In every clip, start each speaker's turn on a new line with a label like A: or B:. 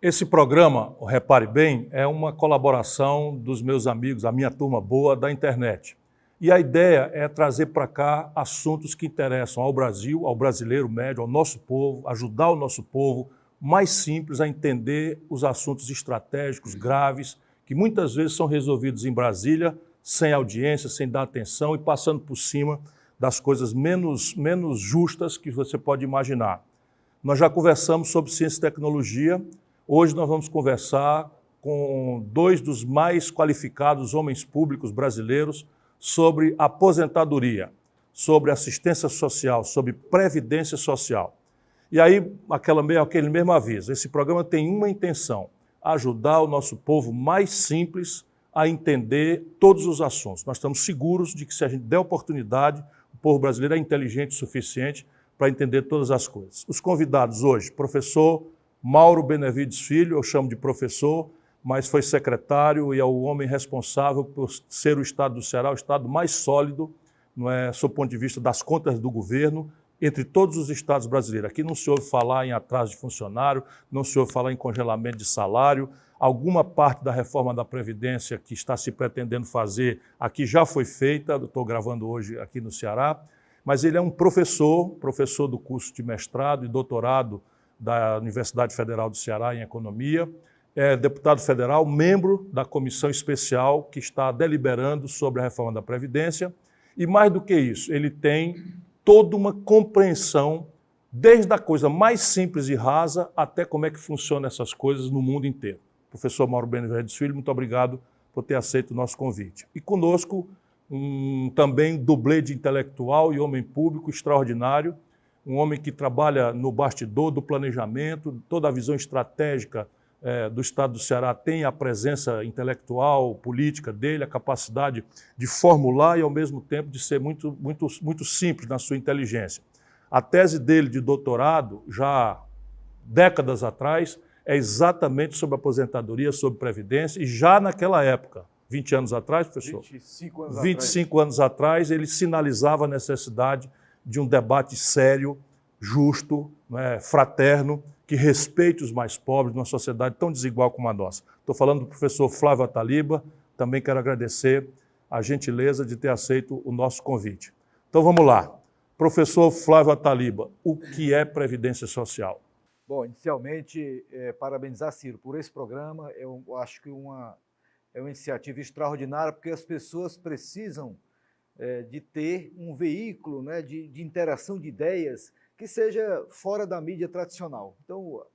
A: Esse programa, repare bem, é uma colaboração dos meus amigos, a minha turma boa da internet. E a ideia é trazer para cá assuntos que interessam ao Brasil, ao brasileiro médio, ao nosso povo, ajudar o nosso povo mais simples a entender os assuntos estratégicos, graves, que muitas vezes são resolvidos em Brasília, sem audiência, sem dar atenção e passando por cima das coisas menos justas que você pode imaginar. Nós já conversamos sobre ciência e tecnologia. Hoje nós vamos conversar com dois dos mais qualificados homens públicos brasileiros sobre aposentadoria, sobre assistência social, sobre previdência social. E aí, aquele mesmo aviso, esse programa tem uma intenção, ajudar o nosso povo mais simples a entender todos os assuntos. Nós estamos seguros de que se a gente der oportunidade, o povo brasileiro é inteligente o suficiente para entender todas as coisas. Os convidados hoje, professor Mauro Benevides Filho, eu chamo de professor, mas foi secretário e é o homem responsável por ser o estado do Ceará o estado mais sólido, não é, sob o ponto de vista das contas do governo, entre todos os estados brasileiros. Aqui não se ouve falar em atraso de funcionário, não se ouve falar em congelamento de salário. Alguma parte da reforma da Previdência que está se pretendendo fazer aqui já foi feita, eu estou gravando hoje aqui no Ceará, mas ele é um professor do curso de mestrado e doutorado da Universidade Federal do Ceará em Economia, é deputado federal, membro da comissão especial que está deliberando sobre a reforma da Previdência, e mais do que isso, ele tem toda uma compreensão, desde a coisa mais simples e rasa até como é que funcionam essas coisas no mundo inteiro. Professor Mauro Benevides Filho, muito obrigado por ter aceito o nosso convite. E conosco, também dublê de intelectual e homem público extraordinário, um homem que trabalha no bastidor do planejamento, toda a visão estratégica do estado do Ceará tem a presença intelectual, política dele, a capacidade de formular e, ao mesmo tempo, de ser muito simples na sua inteligência. A tese dele de doutorado, já décadas atrás, é exatamente sobre aposentadoria, sobre previdência, e já naquela época, 20 anos atrás, professor? 25 anos atrás, ele sinalizava a necessidade de um debate sério, justo, fraterno, que respeite os mais pobres numa sociedade tão desigual como a nossa. Estou falando do professor Flávio Ataliba, também quero agradecer a gentileza de ter aceito o nosso convite. Então vamos lá. Professor Flávio Ataliba, o que é Previdência Social?
B: Bom, inicialmente, parabenizar Ciro por esse programa. Eu acho que é uma iniciativa extraordinária, porque as pessoas precisam de ter um veículo, né, de interação de ideias que seja fora da mídia tradicional. Então,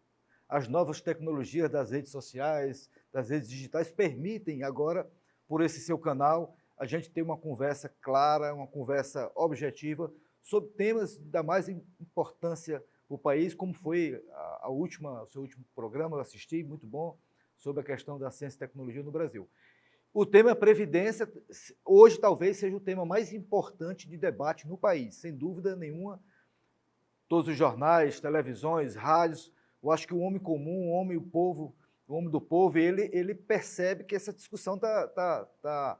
B: as novas tecnologias das redes sociais, das redes digitais, permitem agora, por esse seu canal, a gente ter uma conversa clara, uma conversa objetiva sobre temas da mais importância para o país, como foi o seu último programa, eu assisti, muito bom, sobre a questão da ciência e tecnologia no Brasil. O tema Previdência, hoje talvez seja o tema mais importante de debate no país, sem dúvida nenhuma. Todos os jornais, televisões, rádios, eu acho que o homem comum, o homem do povo, ele percebe que essa discussão está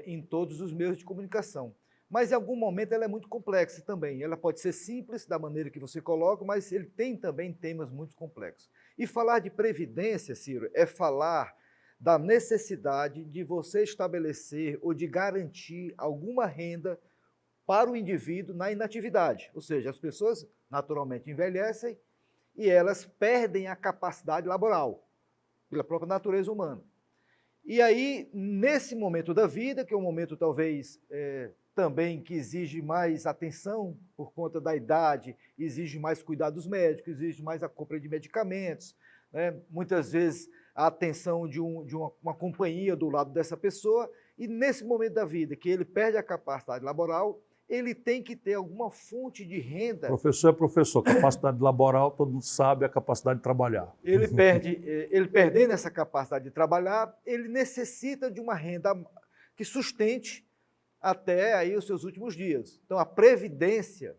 B: em todos os meios de comunicação. Mas em algum momento ela é muito complexa também. Ela pode ser simples, da maneira que você coloca, mas ele tem também temas muito complexos. E falar de previdência, Ciro, é falar da necessidade de você estabelecer ou de garantir alguma renda para o indivíduo na inatividade. Ou seja, as pessoas naturalmente envelhecem e elas perdem a capacidade laboral, pela própria natureza humana. E aí, nesse momento da vida, que é um momento talvez também que exige mais atenção por conta da idade, exige mais cuidados médicos, exige mais a compra de medicamentos, né? Muitas vezes a atenção de uma companhia do lado dessa pessoa, e nesse momento da vida que ele perde a capacidade laboral, ele tem que ter alguma fonte de renda.
A: Professor é professor, capacidade laboral, todo mundo sabe, a capacidade de trabalhar.
B: Ele perdendo essa capacidade de trabalhar, ele necessita de uma renda que sustente até aí os seus últimos dias. Então, a previdência,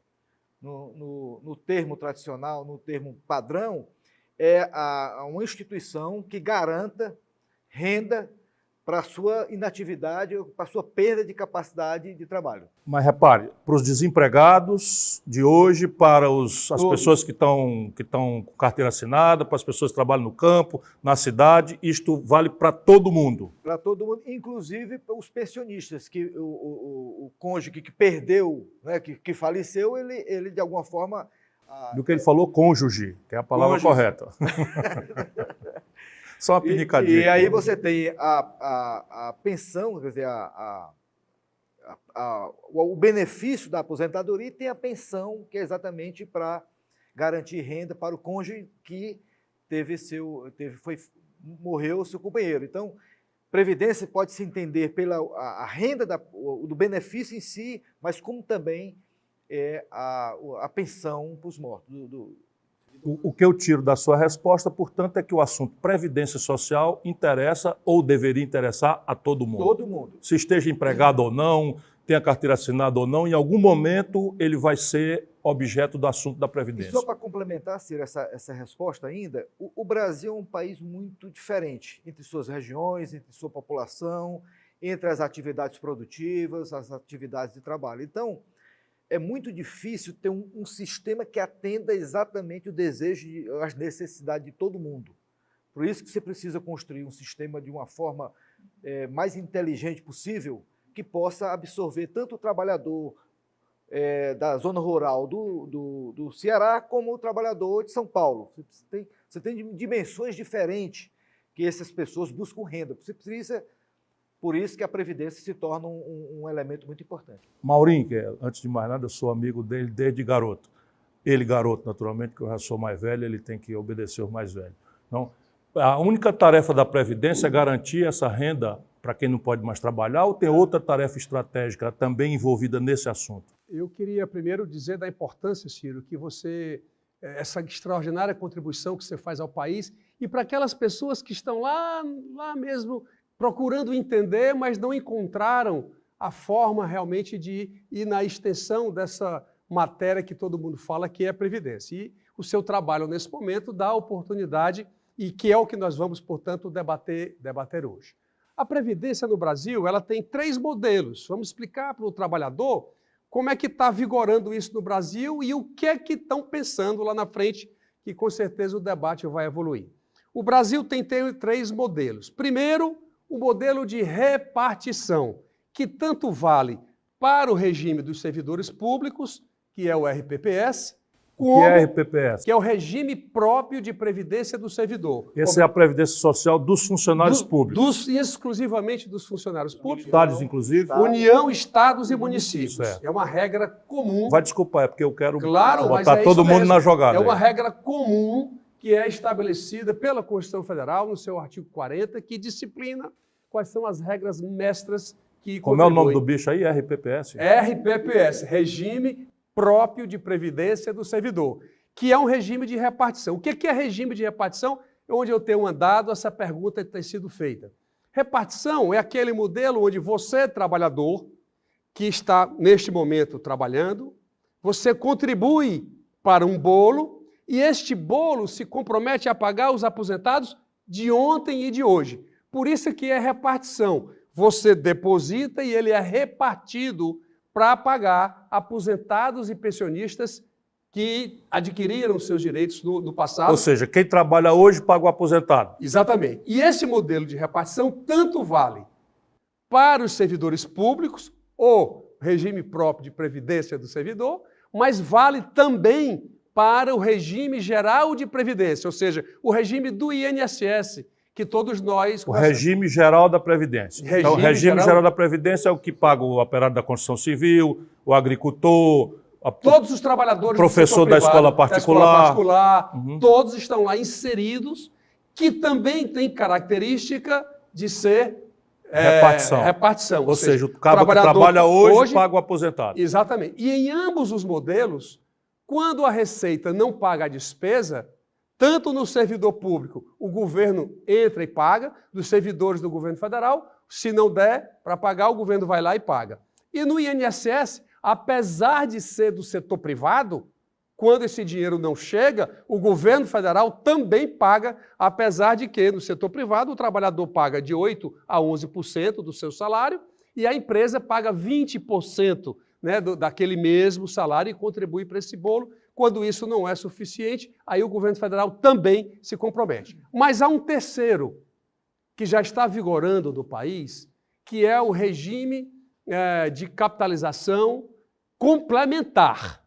B: no termo tradicional, no termo padrão, é uma instituição que garanta renda para a sua inatividade, para a sua perda de capacidade de trabalho.
A: Mas repare, para os desempregados de hoje, para as pessoas que estão com carteira assinada, para as pessoas que trabalham no campo, na cidade, isto vale para todo mundo.
B: Para todo mundo, inclusive para os pensionistas, que o cônjuge que perdeu, né, que faleceu, ele de alguma forma...
A: Do que ele falou, cônjuge, que é a palavra correta. Só uma pinicadinha.
B: E aí você tem a pensão, quer dizer, o benefício da aposentadoria, e tem a pensão, que é exatamente para garantir renda para o cônjuge que morreu seu companheiro. Então, previdência pode se entender pela a renda do benefício em si, mas como também a pensão para os mortos.
A: O que eu tiro da sua resposta, portanto, é que o assunto Previdência Social interessa ou deveria interessar a todo mundo.
B: Todo mundo.
A: Se esteja empregado ou não, tenha carteira assinada ou não, em algum momento ele vai ser objeto do assunto da Previdência.
B: E só para complementar, Ciro, essa resposta ainda, o Brasil é um país muito diferente entre suas regiões, entre sua população, entre as atividades produtivas, as atividades de trabalho. Então, é muito difícil ter um sistema que atenda exatamente o desejo e as necessidades de todo mundo. Por isso que você precisa construir um sistema de uma forma mais inteligente possível, que possa absorver tanto o trabalhador da zona rural do Ceará, como o trabalhador de São Paulo. Você tem dimensões diferentes que essas pessoas buscam renda. Você precisa... Por isso que a Previdência se torna um elemento muito importante.
A: Maurinho, que antes de mais nada, eu sou amigo dele desde garoto. Ele, garoto, naturalmente, que eu já sou mais velho, ele tem que obedecer os mais velhos. Então, a única tarefa da Previdência é garantir essa renda para quem não pode mais trabalhar, ou tem outra tarefa estratégica também envolvida nesse assunto?
C: Eu queria primeiro dizer da importância, Ciro, que essa extraordinária contribuição que você faz ao país e para aquelas pessoas que estão lá mesmo procurando entender, mas não encontraram a forma realmente de ir na extensão dessa matéria que todo mundo fala, que é a Previdência. E o seu trabalho, nesse momento, dá a oportunidade e que é o que nós vamos, portanto, debater hoje. A Previdência no Brasil, ela tem 3 modelos. Vamos explicar para o trabalhador como é que está vigorando isso no Brasil e o que é que estão pensando lá na frente, que com certeza o debate vai evoluir. O Brasil tem 3 modelos. Primeiro, o modelo de repartição, que tanto vale para o regime dos servidores públicos, que é o RPPS, como,
A: que é RPPS?
C: Que é o regime próprio de previdência do servidor.
A: Essa é a Previdência Social dos funcionários públicos.
C: Exclusivamente dos funcionários públicos.
A: Estados, inclusive.
C: União, estados e municípios. É uma regra comum.
A: Vai desculpar, é porque eu quero
C: botar
A: todo mundo na jogada.
C: É uma regra comum que é estabelecida pela Constituição Federal, no seu artigo 40, que disciplina quais são as regras mestras que
A: Como é o nome do bicho aí? RPPS?
C: RPPS, Regime Próprio de Previdência do Servidor, que é um regime de repartição. O que é regime de repartição? Onde eu tenho andado, essa pergunta tem sido feita. Repartição é aquele modelo onde você, trabalhador, que está neste momento trabalhando, você contribui para um bolo e este bolo se compromete a pagar os aposentados de ontem e de hoje. Por isso que é repartição. Você deposita e ele é repartido para pagar aposentados e pensionistas que adquiriram seus direitos no passado.
A: Ou seja, quem trabalha hoje paga o aposentado.
C: Exatamente. E esse modelo de repartição tanto vale para os servidores públicos, ou regime próprio de previdência do servidor, mas vale também para o regime geral de previdência, ou seja, o regime do INSS, que todos nós...
A: O regime geral da Previdência. Então, o regime geral da Previdência é o que paga o operário da construção civil, o agricultor...
C: Todos os trabalhadores
A: professor da escola particular,
C: todos estão lá inseridos, que também tem característica de ser repartição.
A: Ou seja, o cara que trabalha hoje paga o aposentado.
C: Exatamente. E em ambos os modelos, quando a Receita não paga a despesa, tanto no servidor público, o governo entra e paga, dos servidores do governo federal, se não der para pagar, o governo vai lá e paga. E no INSS, apesar de ser do setor privado, Quando esse dinheiro não chega, o governo federal também paga, apesar de que no setor privado o trabalhador paga de 8% a 11% do seu salário e a empresa paga 20%, né, daquele mesmo salário e contribui para esse bolo. Quando isso não é suficiente, aí o governo federal também se compromete. Mas há um terceiro que já está vigorando no país, que é o regime de capitalização complementar,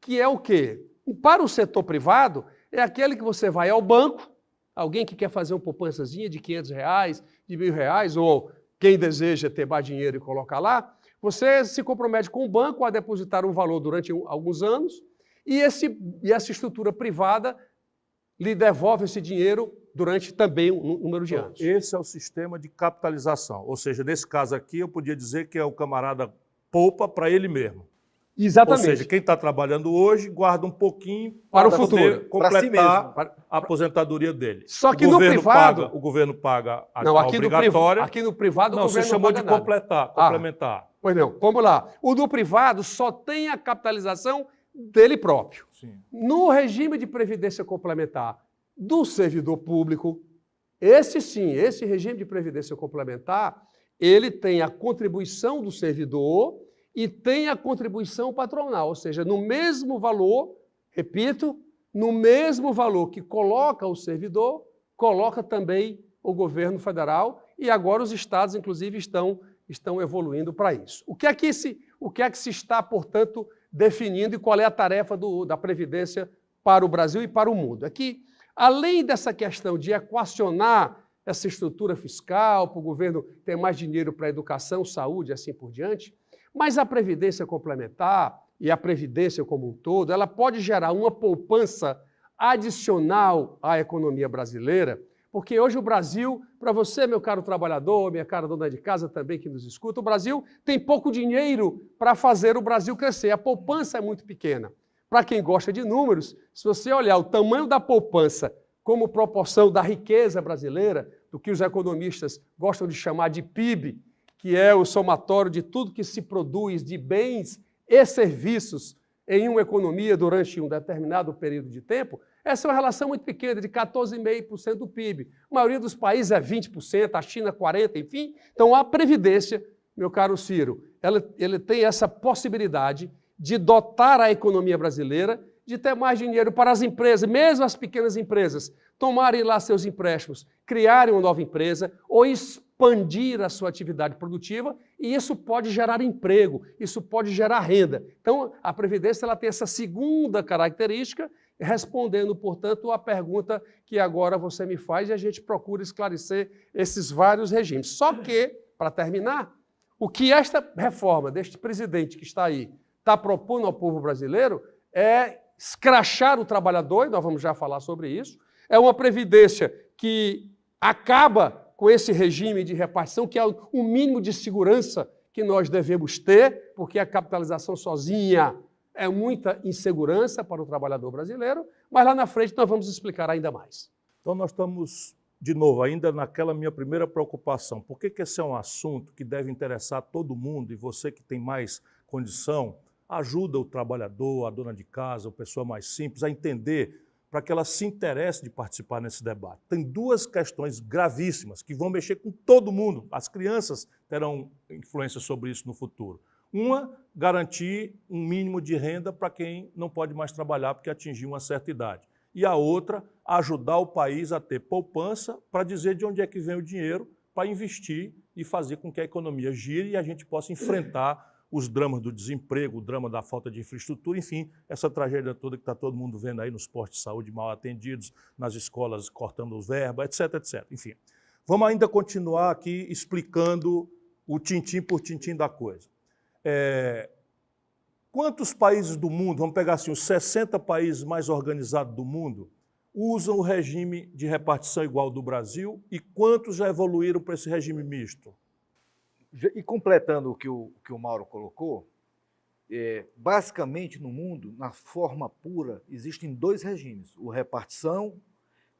C: que é o quê? Para o setor privado, é aquele que você vai ao banco, alguém que quer fazer uma poupançazinha de R$500, de R$1.000, ou quem deseja ter mais dinheiro e colocar lá, você se compromete com o banco a depositar um valor durante alguns anos e essa estrutura privada lhe devolve esse dinheiro durante também um número de anos.
A: Esse é o sistema de capitalização. Ou seja, nesse caso aqui, eu podia dizer que é o camarada poupa para ele mesmo.
C: Exatamente.
A: Ou seja, quem está trabalhando hoje guarda um pouquinho
C: para o futuro,
A: completar a aposentadoria dele.
C: Só que no privado...
A: O governo paga a
C: aqui
A: obrigatória.
C: Aqui no privado
A: não,
C: o governo
A: você chamou
C: não
A: de
C: paga
A: complementar.
C: Pois não, vamos lá. O do privado só tem a capitalização dele próprio.
A: Sim.
C: No regime de previdência complementar do servidor público, esse regime de previdência complementar, ele tem a contribuição do servidor e tem a contribuição patronal, ou seja, no mesmo valor, repito, no mesmo valor que coloca o servidor, coloca também o governo federal e agora os estados, inclusive, estão evoluindo para isso. O que é que se está, portanto, definindo e qual é a tarefa da Previdência para o Brasil e para o mundo? É que, além dessa questão de equacionar essa estrutura fiscal, para o governo ter mais dinheiro para a educação, saúde e assim por diante, mas a Previdência complementar e a Previdência como um todo, ela pode gerar uma poupança adicional à economia brasileira, porque hoje o Brasil, para você, meu caro trabalhador, minha cara dona de casa também que nos escuta, o Brasil tem pouco dinheiro para fazer o Brasil crescer. A poupança é muito pequena. Para quem gosta de números, se você olhar o tamanho da poupança como proporção da riqueza brasileira, do que os economistas gostam de chamar de PIB, que é o somatório de tudo que se produz de bens e serviços em uma economia durante um determinado período de tempo, essa é uma relação muito pequena, de 14,5% do PIB. A maioria dos países é 20%, a China 40%, enfim. Então, a Previdência, meu caro Ciro, ele tem essa possibilidade de dotar a economia brasileira de ter mais dinheiro para as empresas, mesmo as pequenas empresas, tomarem lá seus empréstimos, criarem uma nova empresa ou expandir a sua atividade produtiva, e isso pode gerar emprego, isso pode gerar renda. Então, a Previdência ela tem essa segunda característica, respondendo, portanto, à pergunta que agora você me faz e a gente procura esclarecer esses vários regimes. Só que, para terminar, o que esta reforma deste presidente que está aí está propondo ao povo brasileiro é escrachar o trabalhador, e nós vamos já falar sobre isso, é uma previdência que acaba com esse regime de repartição, que é o mínimo de segurança que nós devemos ter, porque a capitalização sozinha é muita insegurança para o trabalhador brasileiro, mas lá na frente nós vamos explicar ainda mais.
A: Então nós estamos, de novo, ainda naquela minha primeira preocupação. Por que esse é um assunto que deve interessar todo mundo e você que tem mais condição, ajuda o trabalhador, a dona de casa, a pessoa mais simples a entender para que ela se interesse de participar nesse debate. Tem duas questões gravíssimas que vão mexer com todo mundo. As crianças terão influência sobre isso no futuro. Uma, garantir um mínimo de renda para quem não pode mais trabalhar porque atingiu uma certa idade. E a outra, ajudar o país a ter poupança para dizer de onde é que vem o dinheiro para investir e fazer com que a economia gire e a gente possa enfrentar os dramas do desemprego, o drama da falta de infraestrutura, enfim, essa tragédia toda que está todo mundo vendo aí nos postos de saúde mal atendidos, nas escolas cortando os verbos, etc, etc. Enfim, vamos ainda continuar aqui explicando o tintim por tintim da coisa. Quantos países do mundo, vamos pegar assim, os 60 países mais organizados do mundo, usam o regime de repartição igual do Brasil e quantos já evoluíram para esse regime misto?
B: E completando o que o Mauro colocou, basicamente no mundo, na forma pura, existem dois regimes. O repartição,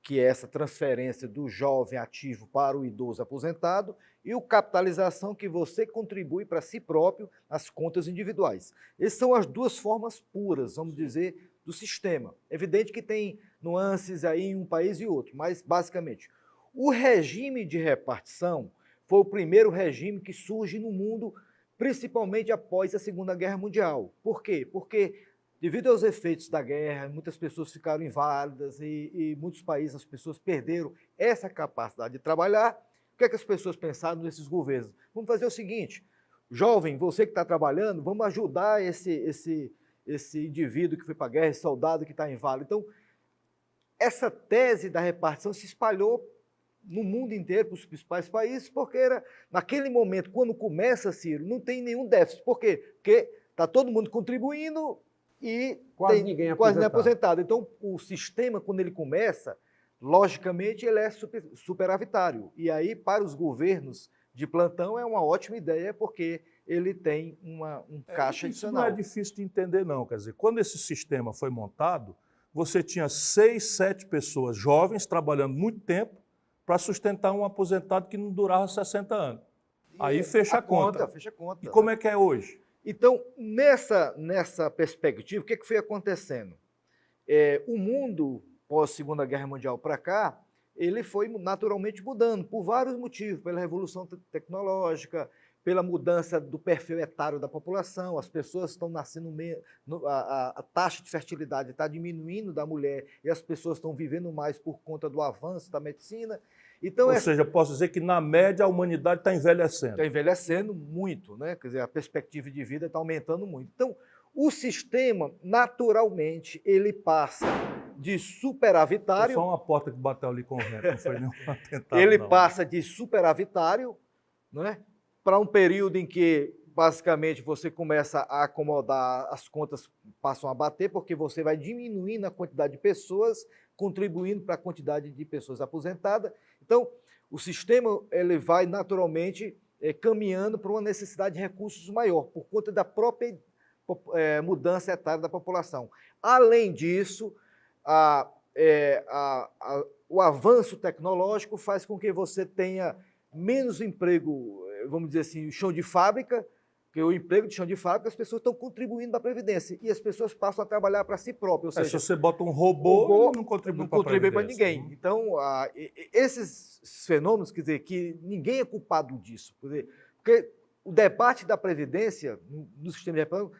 B: que é essa transferência do jovem ativo para o idoso aposentado, e o capitalização, que você contribui para si próprio nas contas individuais. Essas são as duas formas puras, vamos dizer, do sistema. É evidente que tem nuances aí em um país e outro, mas basicamente, o regime de repartição foi o primeiro regime que surge no mundo, principalmente após a Segunda Guerra Mundial. Por quê? Porque devido aos efeitos da guerra, muitas pessoas ficaram inválidas e muitos países as pessoas perderam essa capacidade de trabalhar. O que é que as pessoas pensaram nesses governos? Vamos fazer o seguinte, jovem, você que está trabalhando, vamos ajudar esse indivíduo que foi para a guerra, esse soldado que está inválido. Então, essa tese da repartição se espalhou no mundo inteiro, para os principais países, porque era, naquele momento, quando começa, Ciro, não tem nenhum déficit. Por quê? Porque está todo mundo contribuindo e
C: quase ninguém
B: é aposentado. Então, o sistema, quando ele começa, logicamente, ele é superavitário. E aí, para os governos de plantão, é uma ótima ideia, porque ele tem um caixa adicional.
A: Isso não é difícil de entender, não. Quer dizer, quando esse sistema foi montado, você tinha 6, 7 pessoas jovens trabalhando muito tempo para sustentar um aposentado que não durava 60 anos. Aí fecha a conta.
B: Fecha a conta.
A: E como é que é hoje?
B: Então, nessa perspectiva, o que foi acontecendo? O mundo, pós-Segunda Guerra Mundial para cá, ele foi naturalmente mudando, por vários motivos, pela revolução tecnológica, pela mudança do perfil etário da população, as pessoas estão nascendo, a taxa de fertilidade está diminuindo da mulher e as pessoas estão vivendo mais por conta do avanço da medicina. Então,
A: ou seja, posso dizer que, na média, a humanidade está envelhecendo.
B: Está envelhecendo muito, né? Quer dizer, a perspectiva de vida está aumentando muito. Então, o sistema, naturalmente, ele passa de superavitário...
A: Foi só uma porta que bateu ali com o vento, não foi nenhum atentado,
B: ele
A: não.
B: passa de superavitário, né, para um período em que, basicamente, você começa a acomodar, as contas passam a bater, porque você vai diminuindo a quantidade de pessoas, contribuindo para a quantidade de pessoas aposentadas. Então, o sistema ele vai naturalmente caminhando para uma necessidade de recursos maior, por conta da própria mudança etária da população. Além disso, o avanço tecnológico faz com que você tenha menos emprego, vamos dizer assim, chão de fábrica, porque o emprego de chão de fábrica, as pessoas estão contribuindo para a Previdência e as pessoas passam a trabalhar para si próprias. Ou seja,
A: se você bota um robô não contribui
B: para ninguém. Então, esses fenômenos, quer dizer, que ninguém é culpado disso. Quer dizer, porque o debate da Previdência, no sistema de repartição,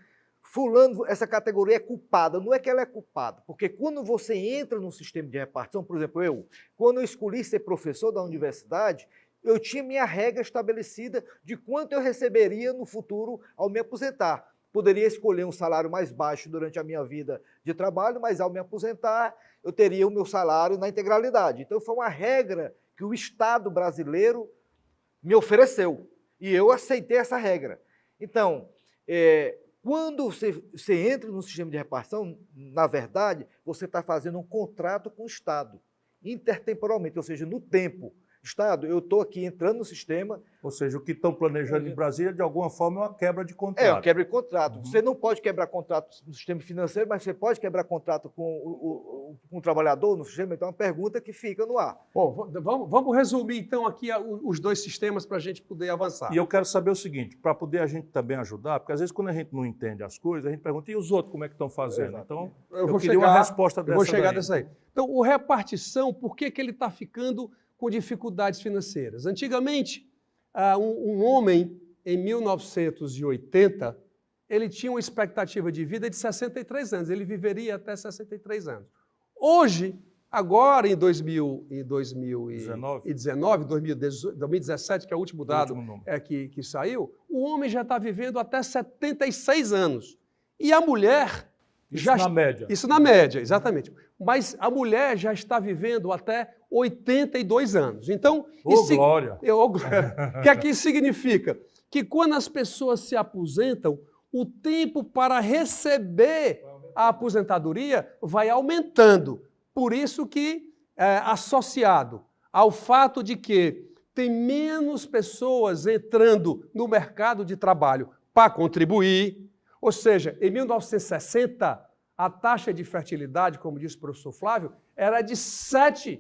B: fulano, essa categoria é culpada. Não é que ela é culpada, porque quando você entra no sistema de repartição, por exemplo, quando eu escolhi ser professor da universidade, eu tinha minha regra estabelecida de quanto eu receberia no futuro ao me aposentar. Poderia escolher um salário mais baixo durante a minha vida de trabalho, mas ao me aposentar, eu teria o meu salário na integralidade. Então, foi uma regra que o Estado brasileiro me ofereceu, e eu aceitei essa regra. Então, quando você entra no sistema de repartição, na verdade, você está fazendo um contrato com o Estado, intertemporalmente, ou seja, no tempo. Estado, eu estou aqui entrando no sistema...
A: Ou seja, o que estão planejando em Brasília, de alguma forma, é uma quebra de contrato.
B: Uma quebra de contrato. Você não pode quebrar contrato no sistema financeiro, mas você pode quebrar contrato com o trabalhador no sistema. Então, é uma pergunta que fica no ar.
C: Bom, vamos resumir, então, aqui os dois sistemas para a gente poder avançar.
A: E eu quero saber o seguinte, para poder a gente também ajudar, porque às vezes quando a gente não entende as coisas, a gente pergunta, e os outros como é que estão fazendo?
B: Exato.
A: Então,
C: eu
A: queria uma resposta dessa.
C: Eu vou chegar dessa aí. Então, o repartição, por que ele está ficando com dificuldades financeiras? Antigamente, um homem, em 1980, ele tinha uma expectativa de vida de 63 anos, ele viveria até 63 anos. Hoje, agora em 2017, que é o último dado que saiu, o homem já está vivendo até 76 anos. E a mulher...
A: na média.
C: Isso na média, exatamente. Mas a mulher já está vivendo até 82 anos. Então,
A: glória!
C: O que é que isso significa? Que quando as pessoas se aposentam, o tempo para receber a aposentadoria vai aumentando. Por isso que, associado ao fato de que tem menos pessoas entrando no mercado de trabalho para contribuir, ou seja, em 1960, a taxa de fertilidade, como disse o professor Flávio, era de 7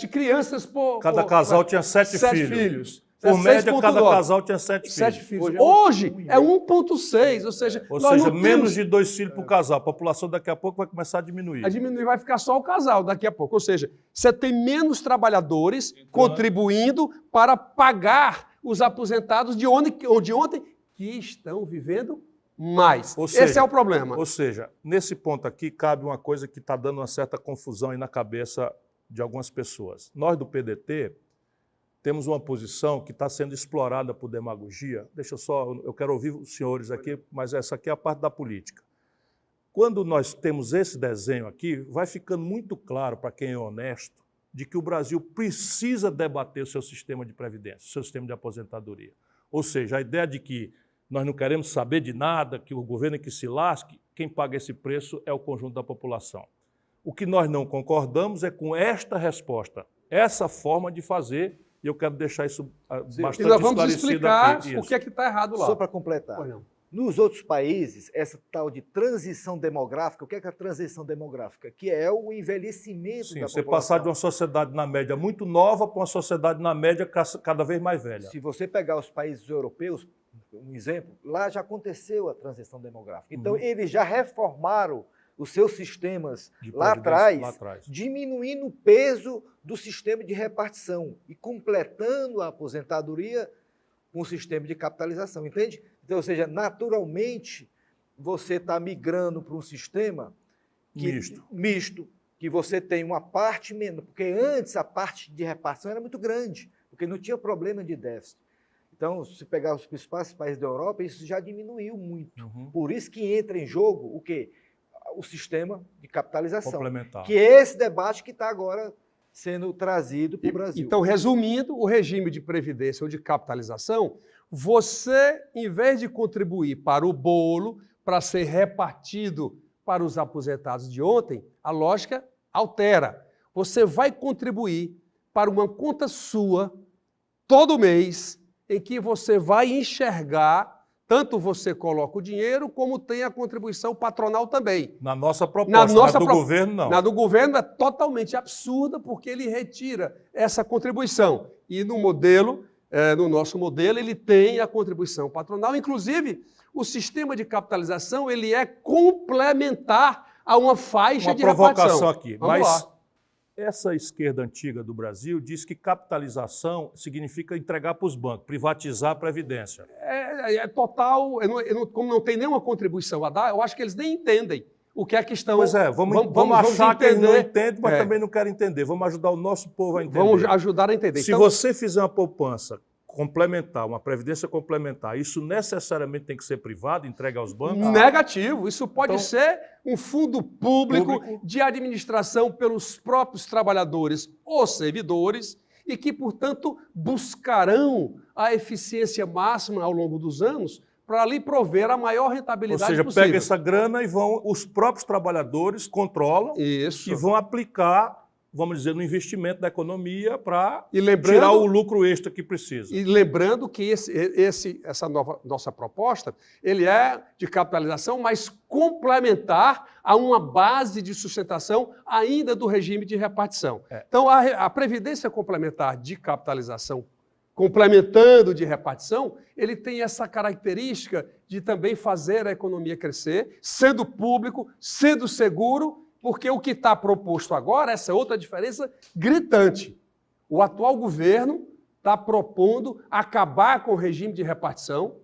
C: crianças por...
A: Cada casal tinha 7 filhos. Por média,
C: 6,9.
A: cada casal tinha 7
C: 7
A: filhos.
C: filhos. Hoje é 1,6, ou seja,
A: Ou
C: nós
A: seja,
C: não
A: menos
C: temos
A: de 2 filhos por casal. A população daqui a pouco vai começar a diminuir.
C: a diminuir, vai ficar só o casal daqui a pouco. Ou seja, você tem menos trabalhadores contribuindo para pagar os aposentados de ontem que estão vivendo mais.
A: Ou seja,
C: Esse é o problema.
A: Ou seja, nesse ponto aqui cabe uma coisa que está dando uma certa confusão aí na cabeça de algumas pessoas. Nós do PDT temos uma posição que está sendo explorada por demagogia. Eu quero ouvir os senhores aqui, mas essa aqui é a parte da política. Quando nós temos esse desenho aqui, vai ficando muito claro para quem é honesto de que o Brasil precisa debater o seu sistema de previdência, o seu sistema de aposentadoria. Ou seja, a ideia de que nós não queremos saber de nada, que o governo é que se lasque, quem paga esse preço é o conjunto da população. O que nós não concordamos é com esta resposta, essa forma de fazer, e eu quero deixar isso bastante
C: E nós vamos
A: esclarecido
C: explicar
A: aqui.
C: o que é que está errado lá.
B: Só para completar.
C: Pois não.
B: Nos outros países, essa tal de transição demográfica, o que é a transição demográfica? Que é o envelhecimento
A: Sim,
B: da
A: você
B: população.
A: passar de uma sociedade na média muito nova para uma sociedade na média cada vez mais velha.
B: Se você pegar os países europeus, um exemplo, lá já aconteceu a transição demográfica. Então, eles já reformaram os seus sistemas
A: De
B: lá
A: previdência
B: atrás, diminuindo o peso do sistema de repartição e completando a aposentadoria com o sistema de capitalização, entende? Então, ou seja, naturalmente, você está migrando para um sistema misto, que você tem uma parte menor, porque antes a parte de repartição era muito grande, porque não tinha problema de déficit. Então, se pegar os principais países da Europa, isso já diminuiu muito. Por isso que entra em jogo o quê? O sistema de capitalização.
A: Complementar.
B: Que é esse debate que está agora sendo trazido para o Brasil.
C: Então, resumindo, o regime de previdência ou de capitalização, você, em vez de contribuir para o bolo, para ser repartido para os aposentados de ontem, a lógica altera. Você vai contribuir para uma conta sua, todo mês, em que você vai enxergar, tanto você coloca o dinheiro, como tem a contribuição patronal também.
A: Na nossa proposta, governo não.
C: Na do governo é totalmente absurda, porque ele retira essa contribuição. E no modelo, no nosso modelo, ele tem a contribuição patronal. Inclusive, o sistema de capitalização ele é complementar a uma faixa de repartição.
A: Uma provocação aqui,
C: Vamos
A: mas
C: lá.
A: Essa esquerda antiga do Brasil diz que capitalização significa entregar para os bancos, privatizar a Previdência.
C: É total, como não tem nenhuma contribuição a dar, eu acho que eles nem entendem o que é que estão...
A: Pois é, vamos achar que eles não entendem, mas também não querem entender. Vamos ajudar o nosso povo a entender.
C: Vamos ajudar a entender.
A: Se você fizer uma poupança complementar, uma previdência complementar, isso necessariamente tem que ser privado, entregue aos bancos?
C: Negativo. Isso pode ser um fundo público de administração pelos próprios trabalhadores ou servidores e que, portanto, buscarão a eficiência máxima ao longo dos anos para lhe prover a maior rentabilidade possível.
A: Ou seja, pega essa grana e os próprios trabalhadores controlam e vão aplicar, vamos dizer, no investimento da economia para tirar o lucro extra que precisa.
C: E lembrando que essa nossa proposta, ele é de capitalização, mas complementar a uma base de sustentação ainda do regime de repartição. Então, a previdência complementar de capitalização, complementando de repartição, ele tem essa característica de também fazer a economia crescer, sendo público, sendo seguro, porque o que está proposto agora, essa é outra diferença gritante. O atual governo está propondo acabar com o regime de repartição,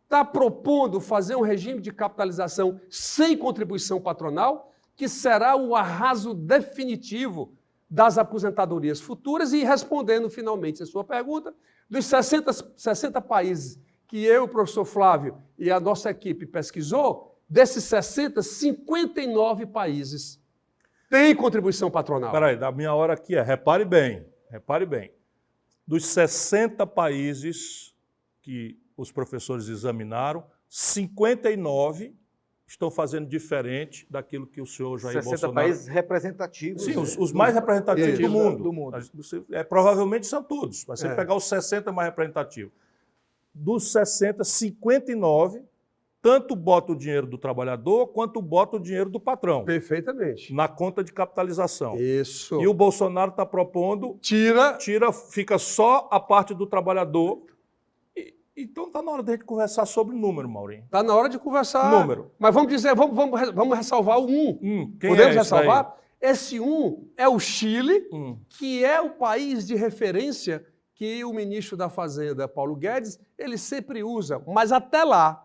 C: está propondo fazer um regime de capitalização sem contribuição patronal, que será o arraso definitivo das aposentadorias futuras. E respondendo finalmente a sua pergunta, dos 60 países que eu, o professor Flávio e a nossa equipe pesquisou, desses 60, 59 países têm contribuição patronal.
A: Espera aí, da minha hora aqui repare bem. Dos 60 países que os professores examinaram, 59 estão fazendo diferente daquilo que o senhor Jair
B: 60
A: Bolsonaro...
B: países representativos.
A: Sim, os mais representativos do mundo. Provavelmente são todos, mas você pegar os 60 mais representativos. Dos 60, 59 tanto bota o dinheiro do trabalhador quanto bota o dinheiro do patrão
C: Perfeitamente.
A: na conta de capitalização.
C: Isso.
A: E o Bolsonaro está propondo,
C: Tira.
A: fica só a parte do trabalhador. Então está na hora de a gente conversar sobre número, Maurinho.
C: Está na hora de conversar.
A: Número.
C: Mas vamos dizer, vamos ressalvar o 1.
A: Quem
C: Podemos
A: é esse
C: ressalvar? Esse 1 é o Chile,
A: daí?
C: que é o país de referência que o ministro da Fazenda, Paulo Guedes, ele sempre usa. Mas até lá,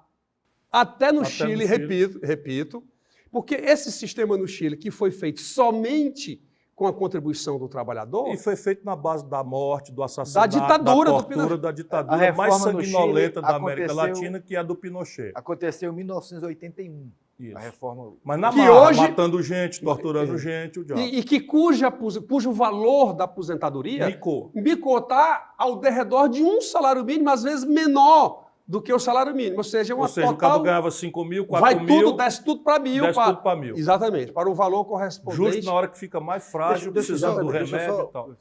C: até no Chile, repito, porque esse sistema no Chile, que foi feito somente com a contribuição do trabalhador...
A: E foi feito na base da morte, do assassinato,
C: da ditadura,
A: da tortura, da ditadura mais sanguinolenta da América Latina, que é a do Pinochet.
B: Aconteceu em 1981.
A: Isso.
B: A reforma...
A: Mas na
C: que
A: marra,
C: hoje-
A: matando gente, torturando gente, o diabo.
C: E que cujo valor da aposentadoria
A: Micou.
C: está ao derredor de um salário mínimo, às vezes menor do que o salário mínimo. Ou seja,
A: Ou seja, o
C: total...
A: cabo ganhava 5 mil, 4
C: vai
A: mil,
C: tudo, desce tudo para 1.000.
A: desce tudo para 1.000.
C: Exatamente, para o valor correspondente.
A: Justo na hora que fica mais frágil, precisando do remédio e tal.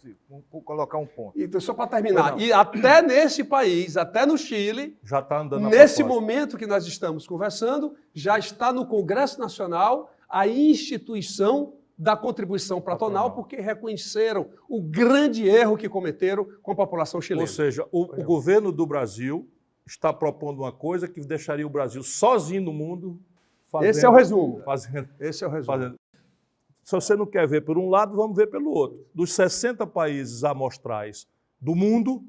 B: Colocar um ponto.
C: Então, só para terminar,
A: Não.
C: e até nesse país, até no Chile,
A: Já está andando na
C: nesse
A: proposta.
C: momento que nós estamos conversando, já está no Congresso Nacional a instituição da contribuição patronal, porque reconheceram o grande erro que cometeram com a população chilena.
A: Ou seja, o governo do Brasil está propondo uma coisa que deixaria o Brasil sozinho no mundo.
C: Esse é o resumo.
A: Esse é o resumo. Se você não quer ver por um lado, vamos ver pelo outro. Dos 60 países amostrais do mundo,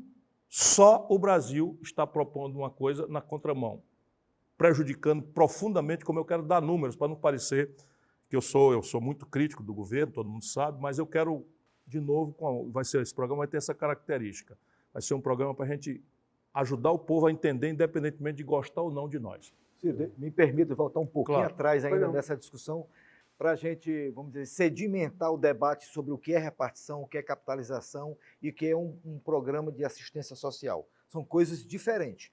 A: só o Brasil está propondo uma coisa na contramão, prejudicando profundamente, como eu quero dar números, para não parecer que eu sou muito crítico do governo, todo mundo sabe, mas eu quero, de novo, esse programa vai ter essa característica. Vai ser um programa para a gente ajudar o povo a entender, independentemente de gostar ou não de nós.
B: Ciro, me permita voltar um pouquinho atrás ainda
C: Não.
B: nessa discussão, para a gente, vamos dizer, sedimentar o debate sobre o que é repartição, o que é capitalização e o que é um programa de assistência social. São coisas diferentes.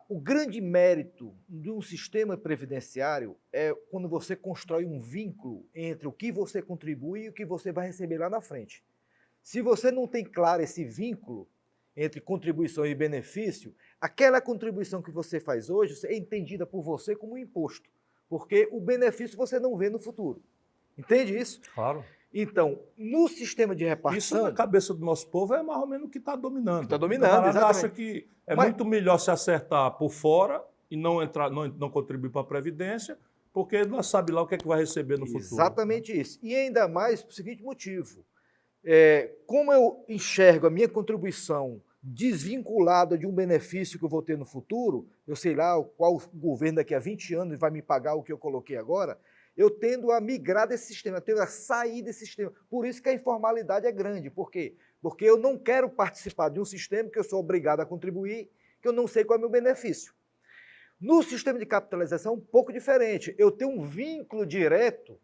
B: O grande mérito de um sistema previdenciário é quando você constrói um vínculo entre o que você contribui e o que você vai receber lá na frente. Se você não tem claro esse vínculo entre contribuição e benefício, aquela contribuição que você faz hoje é entendida por você como um imposto, porque o benefício você não vê no futuro. Entende isso?
A: Claro.
B: Então, no sistema de repartição...
A: Isso na cabeça do nosso povo é mais ou menos o que está dominando.
B: Está dominando,
A: O camarada
B: exatamente.
A: acha que é muito melhor se acertar por fora e não contribuir para a Previdência, porque ele não sabe lá o que é que vai receber no futuro.
B: Exatamente isso. E ainda mais por seguinte motivo. Como eu enxergo a minha contribuição desvinculada de um benefício que eu vou ter no futuro, eu sei lá qual governo daqui a 20 anos vai me pagar o que eu coloquei agora, eu tendo a migrar desse sistema, eu tendo a sair desse sistema. Por isso que a informalidade é grande. Por quê? Porque eu não quero participar de um sistema que eu sou obrigado a contribuir, que eu não sei qual é o meu benefício. No sistema de capitalização é um pouco diferente. Eu tenho um vínculo direto,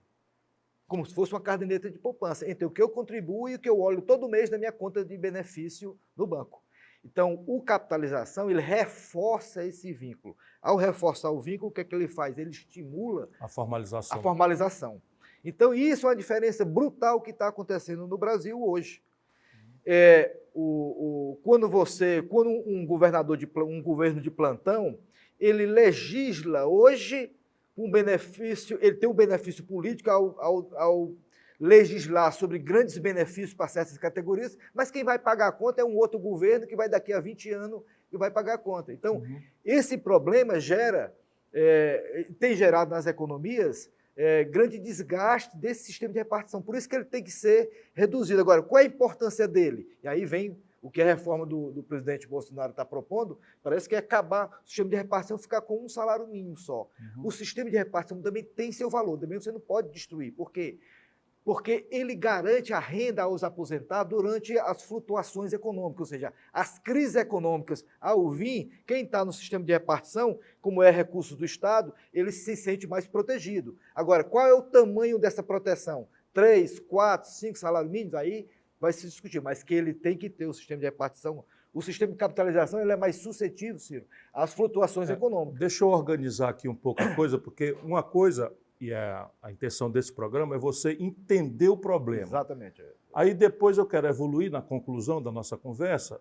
B: como se fosse uma caderneta de poupança, entre o que eu contribuo e o que eu olho todo mês na minha conta de benefício no banco. Então, o capitalização, ele reforça esse vínculo. Ao reforçar o vínculo, o que é que ele faz? Ele estimula
A: A formalização.
B: a formalização. Então, isso é uma diferença brutal que está acontecendo no Brasil hoje. Quando um governo de plantão, ele legisla hoje um benefício, ele tem um benefício político ao legislar sobre grandes benefícios para certas categorias, mas quem vai pagar a conta é um outro governo que vai daqui a 20 anos e vai pagar a conta. Então, esse problema tem gerado nas economias grande desgaste desse sistema de repartição. Por isso que ele tem que ser reduzido. Agora, qual é a importância dele? E aí vem o que a reforma do presidente Bolsonaro está propondo, parece que é acabar o sistema de repartição, ficar com um salário mínimo só. O sistema de repartição também tem seu valor, também você não pode destruir. Por quê? Porque ele garante a renda aos aposentados durante as flutuações econômicas, ou seja, as crises econômicas ao vir, quem está no sistema de repartição, como é recurso do Estado, ele se sente mais protegido. Agora, qual é o tamanho dessa proteção? 3, 4, 5 salários mínimos? Aí vai se discutir, mas que ele tem que ter o sistema de repartição. O sistema de capitalização ele é mais suscetível, Ciro, às flutuações econômicas.
A: Deixa eu organizar aqui um pouco a coisa, porque uma coisa, e a intenção desse programa, é você entender o problema.
B: Exatamente.
A: Aí depois eu quero evoluir na conclusão da nossa conversa,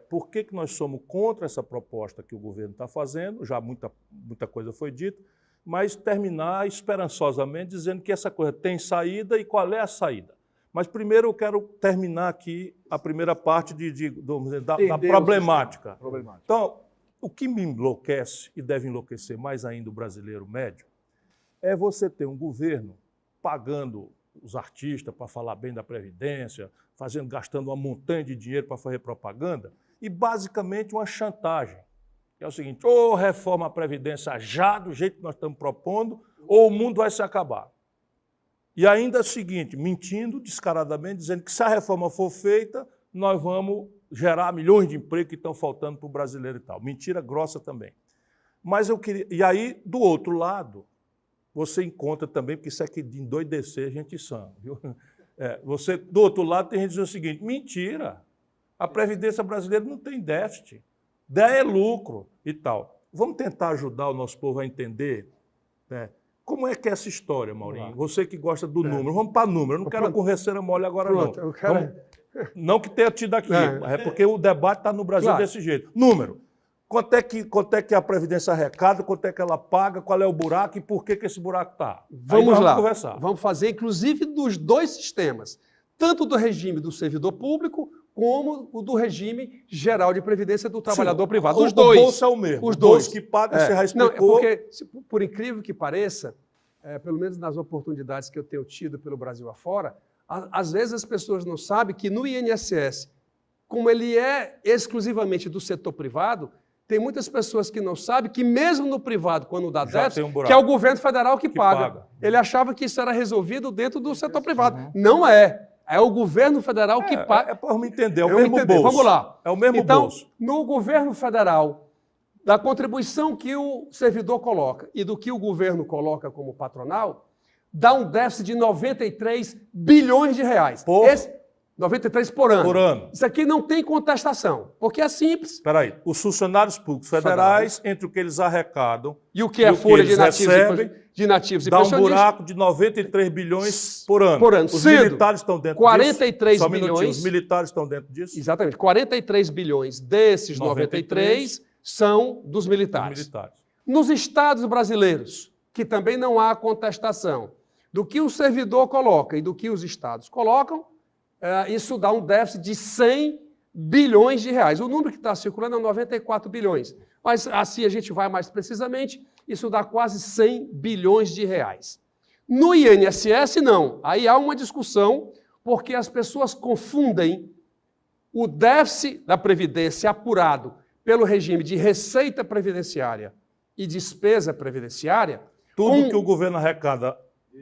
A: por que nós somos contra essa proposta que o governo está fazendo, já muita coisa foi dita, mas terminar esperançosamente dizendo que essa coisa tem saída e qual é a saída. Mas primeiro eu quero terminar aqui a primeira parte da problemática. Então, o que me enlouquece, e deve enlouquecer mais ainda o brasileiro médio, é você ter um governo pagando os artistas para falar bem da Previdência, gastando uma montanha de dinheiro para fazer propaganda, e basicamente uma chantagem. Que é o seguinte, ou reforma a Previdência já do jeito que nós estamos propondo, ou o mundo vai se acabar. E ainda é o seguinte, mentindo descaradamente, dizendo que se a reforma for feita, nós vamos gerar milhões de empregos que estão faltando para o brasileiro e tal. Mentira grossa também. Mas eu queria... E aí, do outro lado, você encontra também, porque isso aqui de endoidecer gente sã, viu? Do outro lado tem gente dizendo o seguinte, mentira, a Previdência brasileira não tem déficit, é lucro e tal. Vamos tentar ajudar o nosso povo a entender, né? Como é que é essa história, Maurinho? Você que gosta do número, vamos para número, eu não quero conversa mole agora não. Não que tenha tido aqui, é porque o debate está no Brasil desse jeito. Número. Quanto é que a Previdência arrecada, quanto é que ela paga, qual é o buraco e por que esse buraco está?
C: Vamos lá, conversar. Vamos fazer, inclusive, dos dois sistemas, tanto do regime do servidor público, como o do regime geral de previdência do trabalhador privado. Os dois.
A: O bolso é o mesmo.
C: Os dois.
A: Que paga, você já explicou.
C: Não, é porque, por incrível que pareça, pelo menos nas oportunidades que eu tenho tido pelo Brasil afora, às vezes as pessoas não sabem que no INSS, como ele é exclusivamente do setor privado, tem muitas pessoas que não sabem que mesmo no privado, quando dá déficit, que é o governo federal que paga. Ele achava que isso era resolvido dentro do setor privado. Não é. É o governo federal que paga.
A: É para me entender, é o mesmo bolso.
C: Vamos lá.
A: É o mesmo
C: então,
A: bolso.
C: No governo federal, da contribuição que o servidor coloca e do que o governo coloca como patronal, dá um déficit de 93 bilhões de reais. 93 por ano.
A: Por ano.
C: Isso aqui não tem contestação, porque é simples.
A: Espera aí, os funcionários públicos federais, entre o que eles arrecadam
C: e o que é folha de nativos e
A: dá um buraco de 93 bilhões por ano.
C: Os
A: militares estão dentro
C: 43
A: disso?
C: bilhões.
A: Os militares estão dentro disso?
C: Exatamente. 43 bilhões desses 93 são dos militares. Nos estados brasileiros, que também não há contestação do que o servidor coloca e do que os estados colocam, isso dá um déficit de 100 bilhões de reais. O número que está circulando é 94 bilhões. Mas, assim a gente vai mais precisamente, isso dá quase 100 bilhões de reais. No INSS, não. Aí há uma discussão, porque as pessoas confundem o déficit da Previdência apurado pelo regime de receita previdenciária e despesa previdenciária.
A: Tudo que o governo arrecada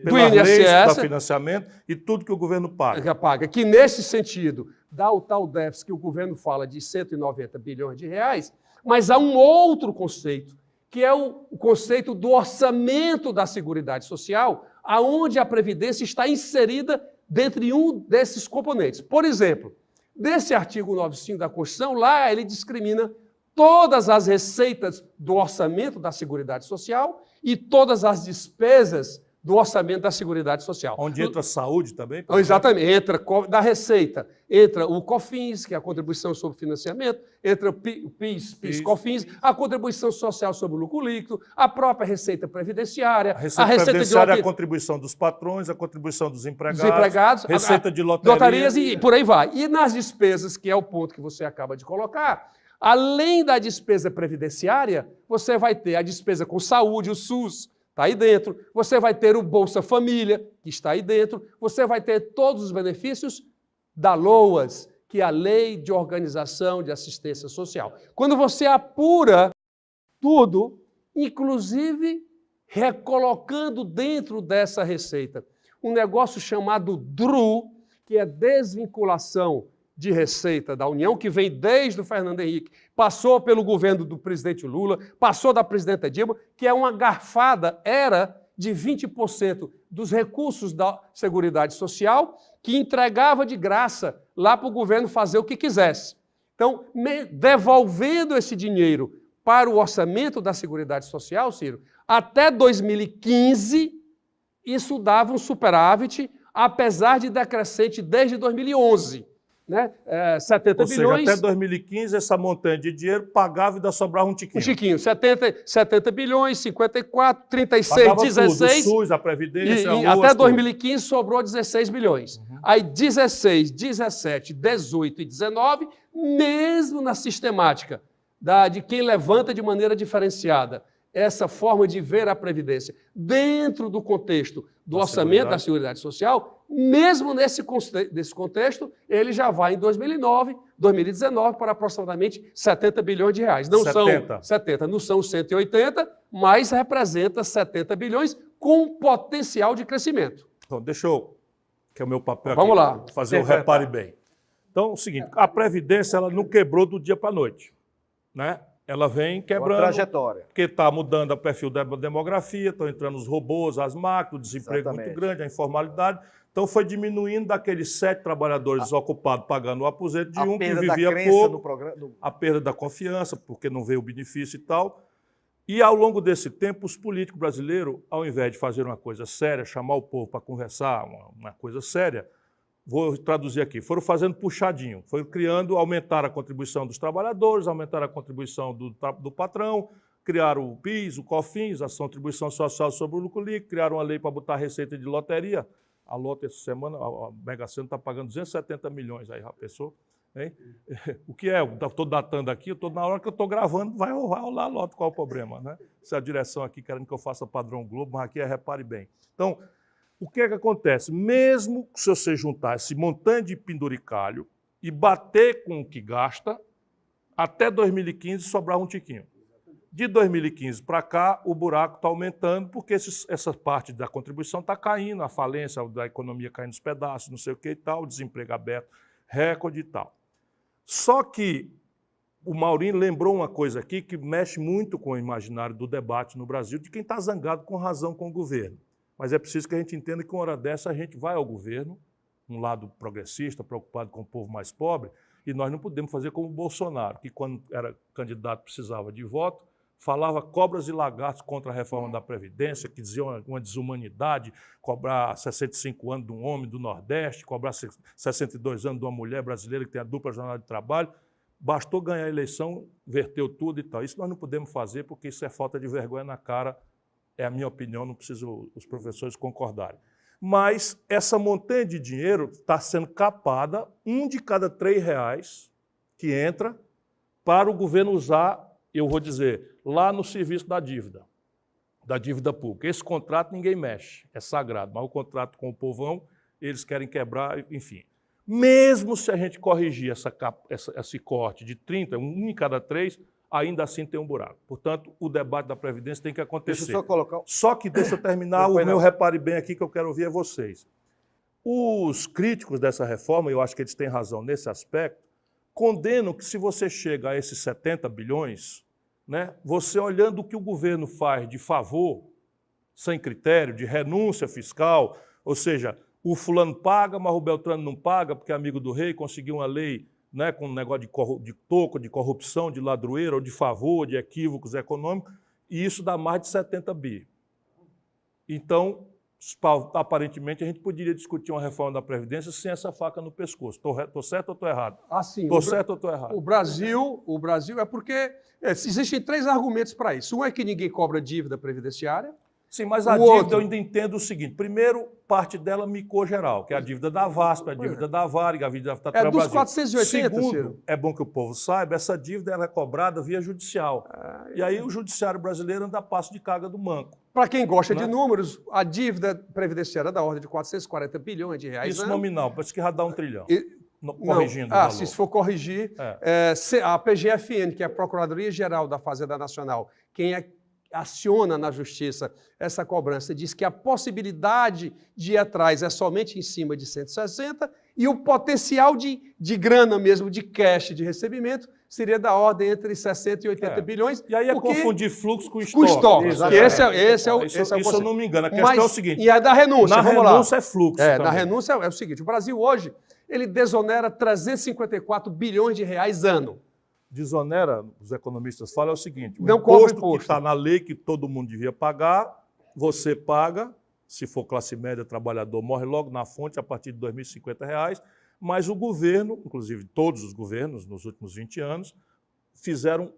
C: do INSS,
A: do financiamento e tudo que o governo paga.
C: Que nesse sentido dá o tal déficit que o governo fala de 190 bilhões de reais, mas há um outro conceito, que é o conceito do orçamento da Seguridade Social, aonde a Previdência está inserida dentro de um desses componentes. Por exemplo, nesse artigo 95 da Constituição, lá ele discrimina todas as receitas do orçamento da Seguridade Social e todas as despesas do orçamento da Seguridade Social.
A: Onde entra a saúde também?
C: Exatamente, entra da receita, entra o COFINS, que é a contribuição sobre financiamento, entra o PIS, COFINS, a contribuição social sobre o lucro líquido, a própria receita previdenciária,
A: a receita previdenciária é a contribuição dos patrões, a contribuição dos empregados, receita de
C: lotarias e por aí vai. E nas despesas, que é o ponto que você acaba de colocar, além da despesa previdenciária, você vai ter a despesa com saúde, o SUS, está aí dentro, você vai ter o Bolsa Família, que está aí dentro, você vai ter todos os benefícios da LOAS, que é a Lei de Organização de Assistência Social. Quando você apura tudo, inclusive recolocando dentro dessa receita um negócio chamado DRU, que é desvinculação de receita da União, que vem desde o Fernando Henrique, passou pelo governo do presidente Lula, passou da presidenta Dilma, que é uma garfada, era de 20% dos recursos da Seguridade Social, que entregava de graça lá para o governo fazer o que quisesse. Então, devolvendo esse dinheiro para o orçamento da Seguridade Social, Ciro, até 2015, isso dava um superávit, apesar de decrescente desde 2011. né? 70
A: Ou seja,
C: bilhões.
A: até 2015, essa montanha de dinheiro pagava e ainda sobrava um tiquinho.
C: Um chiquinho, 70 bilhões, 54, 36,
A: Pagava
C: 16.
A: tudo, o SUS, a Previdência,
C: E
A: a
C: até
A: tudo.
C: 2015 sobrou 16 bilhões. Aí 16, 17, 18 e 19, mesmo na sistemática de quem levanta de maneira diferenciada essa forma de ver a Previdência dentro do contexto do orçamento da Seguridade Social, mesmo nesse contexto, ele já vai em 2019 para aproximadamente 70 bilhões de reais. Não
A: 70.
C: são 70, não são 180, mas representa 70 bilhões com potencial de crescimento.
A: Então, deixa eu, que é o meu papel
C: Vamos
A: aqui,
C: lá.
A: fazer o repare bem. Então, é o seguinte, a Previdência ela não quebrou do dia para a noite, né? Ela vem quebrando,
B: Uma trajetória.
A: porque está mudando o perfil da demografia, estão entrando os robôs, as máquinas, o desemprego
B: Exatamente.
A: muito grande, a informalidade. Então foi diminuindo daqueles 7 trabalhadores desocupados pagando o aposento de
B: A
A: um que
B: perda da
A: vivia
B: crença
A: pouco,
B: no programa.
A: a perda da confiança, porque não veio o benefício e tal. E ao longo desse tempo, os políticos brasileiros, ao invés de fazer uma coisa séria, chamar o povo para conversar, uma coisa séria, vou traduzir aqui, foram fazendo puxadinho, foram criando, aumentaram a contribuição dos trabalhadores, aumentaram a contribuição do patrão, criaram o PIS, o COFINS, a contribuição social sobre o lucro líquido, criaram uma lei para botar receita de loteria. A Loto, essa semana, a Mega Sena está pagando 270 milhões aí, já pensou? Hein? O que é? Estou datando aqui, na hora que eu estou gravando, vai rolar a Loto, qual é o problema, né? Se a direção aqui querendo que eu faça padrão Globo, mas aqui repare bem. Então, o que é que acontece? Mesmo se você juntar esse montante de penduricalho e bater com o que gasta, até 2015 sobrar um tiquinho. De 2015 para cá, o buraco está aumentando porque essa parte da contribuição está caindo, a falência da economia caindo nos pedaços, não sei o que e tal, o desemprego aberto, recorde e tal. Só que o Maurinho lembrou uma coisa aqui que mexe muito com o imaginário do debate no Brasil, de quem está zangado com razão com o governo. Mas é preciso que a gente entenda que uma hora dessa a gente vai ao governo, um lado progressista, preocupado com o povo mais pobre, e nós não podemos fazer como o Bolsonaro, que quando era candidato precisava de voto, falava cobras e lagartos contra a reforma da Previdência, que dizia uma desumanidade, cobrar 65 anos de um homem do Nordeste, cobrar 62 anos de uma mulher brasileira que tem a dupla jornada de trabalho. Bastou ganhar a eleição, verteu tudo e tal. Isso nós não podemos fazer porque isso é falta de vergonha na cara. É a minha opinião, não preciso os professores concordarem. Mas essa montanha de dinheiro está sendo capada, um de cada R$3 que entra, para o governo usar, eu vou dizer, lá no serviço da dívida pública. Esse contrato ninguém mexe, é sagrado, mas o contrato com o povão, eles querem quebrar, enfim. Mesmo se a gente corrigir esse corte de 30, um em cada 3, ainda assim tem um buraco. Portanto, o debate da Previdência tem que acontecer.
B: Deixa eu só colocar...
A: Só que deixa eu terminar o meu repare bem aqui, que eu quero ouvir a vocês. Os críticos dessa reforma, eu acho que eles têm razão nesse aspecto, condenam que se você chega a esses 70 bilhões, né, você olhando o que o governo faz de favor, sem critério, de renúncia fiscal, ou seja, o fulano paga, mas o Beltrano não paga porque é amigo do rei, conseguiu uma lei, né, com um negócio de toco, de corrupção, de ladroeira, ou de favor, de equívocos econômicos, e isso dá mais de 70 bi. Então, aparentemente, a gente poderia discutir uma reforma da Previdência sem essa faca no pescoço. Estou certo ou estou errado?
C: Assim,
A: Estou certo ou estou errado?
C: O Brasil é porque existem 3 argumentos para isso. Um é que ninguém cobra dívida previdenciária.
A: Sim, mas a dívida eu ainda entendo o seguinte. Primeiro, parte dela micou geral, que é a dívida da VASP, a dívida da Varig, a dívida da Trabalho
C: É dos
A: Brasil.
C: 480,
A: Segundo,
C: Ciro.
A: é bom que o povo saiba, essa dívida era cobrada via judicial. E aí o judiciário brasileiro anda a passo de carga do manco.
C: Para quem gosta
A: Né?
C: de números, a dívida previdenciária é da ordem de 440 bilhões de reais.
A: Isso
C: né?
A: nominal, parece que já dá 1 trilhão. Corrigindo o
C: Ah,
A: valor.
C: se for corrigir, a PGFN, que é a Procuradoria-Geral da Fazenda Nacional, quem aciona na Justiça essa cobrança, diz que a possibilidade de ir atrás é somente em cima de 160 e o potencial de grana mesmo, de cash, de recebimento, seria da ordem entre 60 e 80 bilhões.
A: E aí é
C: porque...
A: confundir fluxo com
C: Com
A: estoque.
C: estoque. Esse é o
A: Isso eu
C: conceito.
A: não me engano. A questão é o seguinte.
C: E a da renúncia,
A: na
C: vamos lá.
A: renúncia é fluxo
C: Na
A: também.
C: renúncia é o seguinte, o Brasil hoje, ele desonera 354 bilhões de reais ano.
A: Desonera, os economistas falam, é o seguinte, o
C: Não cobra
A: imposto que está na lei que todo mundo devia pagar, você paga, se for classe média, trabalhador, morre logo na fonte a partir de R$ 2.050, Mas o governo, inclusive todos os governos nos últimos 20 anos, fizeram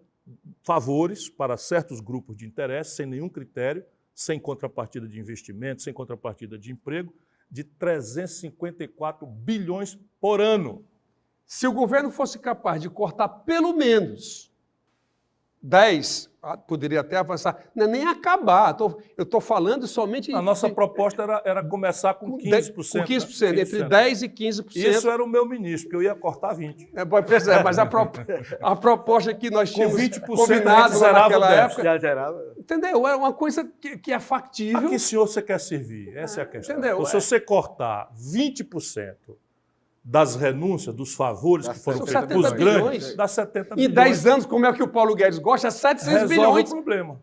A: favores para certos grupos de interesse, sem nenhum critério, sem contrapartida de investimento, sem contrapartida de emprego, de 354 bilhões por ano.
C: Se o governo fosse capaz de cortar pelo menos 10, poderia até avançar, não é nem acabar, eu estou falando somente...
A: A nossa proposta era começar com 15%.
C: Com 15%, entre 10% e 15%.
A: Isso era o meu ministro, porque eu ia cortar 20%.
C: Mas a proposta que nós tínhamos
A: 20%
C: combinado lá naquela época...
B: Já gerava.
C: Entendeu? Era uma coisa que é factível.
A: A que senhor você quer servir? Essa é a questão.
C: Entendeu?
A: Então, se você cortar 20% das renúncias, dos favores que foram feitos para os grandes, dá 70 bilhões.
C: Em 10 anos, como é que o Paulo Guedes gosta, é 700 bilhões.
A: Resolve o problema.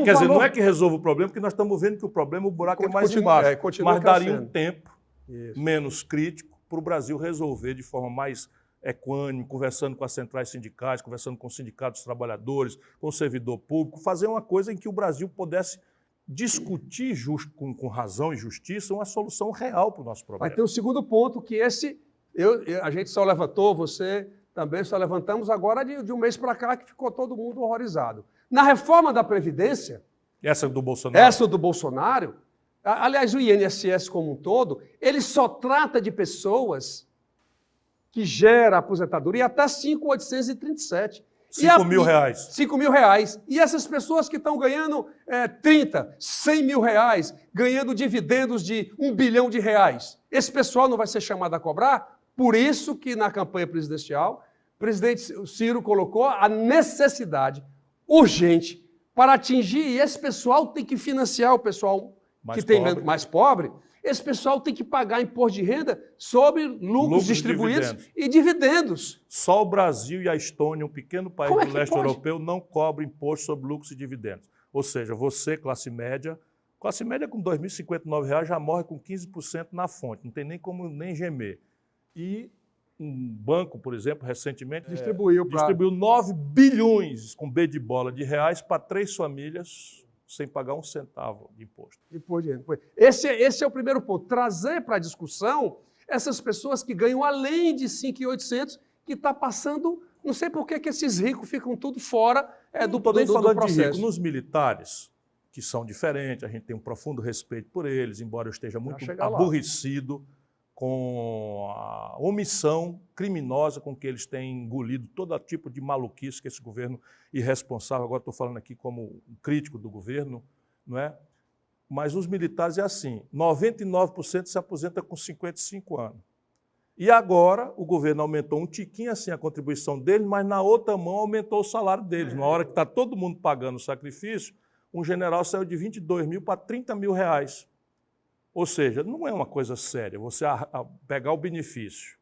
A: Quer dizer, não é que resolve o problema, porque nós estamos vendo que o problema, o buraco é mais embaixo.
C: Continua
A: mas daria
C: crescendo.
A: um tempo menos crítico para o Brasil resolver de forma mais equânime, conversando com as centrais sindicais, conversando com os sindicatos dos trabalhadores, com o servidor público, fazer uma coisa em que o Brasil pudesse discutir com razão e justiça uma solução real para o nosso problema.
C: Vai ter um segundo ponto, que a gente só levantou, você também só levantamos agora de um mês para cá, que ficou todo mundo horrorizado. Na reforma da Previdência...
A: Essa do Bolsonaro?
C: Essa do Bolsonaro, aliás, o INSS como um todo, ele só trata de pessoas que geram aposentadoria até 5.837.
A: 5 mil reais.
C: 5 mil reais. E essas pessoas que estão ganhando 30, 100 mil reais, ganhando dividendos de 1 bilhão de reais, esse pessoal não vai ser chamado a cobrar? Por isso que na campanha presidencial, o presidente Ciro colocou a necessidade urgente para atingir, e esse pessoal tem que financiar o pessoal que tem mais pobre. Esse pessoal tem que pagar imposto de renda sobre lucros distribuídos e dividendos.
A: Só o Brasil e a Estônia, um pequeno país do leste europeu, não cobram imposto sobre lucros e dividendos. Ou seja, você, classe média com R$ 2.059 já morre com 15% na fonte, não tem nem como nem gemer. E um banco, por exemplo, recentemente distribuiu 9 bilhões, com B de bola, de reais para 3 famílias sem pagar um centavo de imposto.
C: Esse é o primeiro ponto, trazer para a discussão essas pessoas que ganham além de 5.800, que está passando, não sei por que esses ricos ficam tudo fora do processo.
A: De rico. Nos militares, que são diferentes, a gente tem um profundo respeito por eles, embora eu esteja muito aborrecido com a omissão criminosa com que eles têm engolido todo tipo de maluquice que esse governo irresponsável, agora estou falando aqui como um crítico do governo, não é? Mas os militares é assim, 99% se aposenta com 55 anos. E agora o governo aumentou um tiquinho assim a contribuição deles, mas na outra mão aumentou o salário deles. Na hora que está todo mundo pagando o sacrifício, um general saiu de 22 mil para 30 mil reais. Ou seja, não é uma coisa séria você pegar o benefício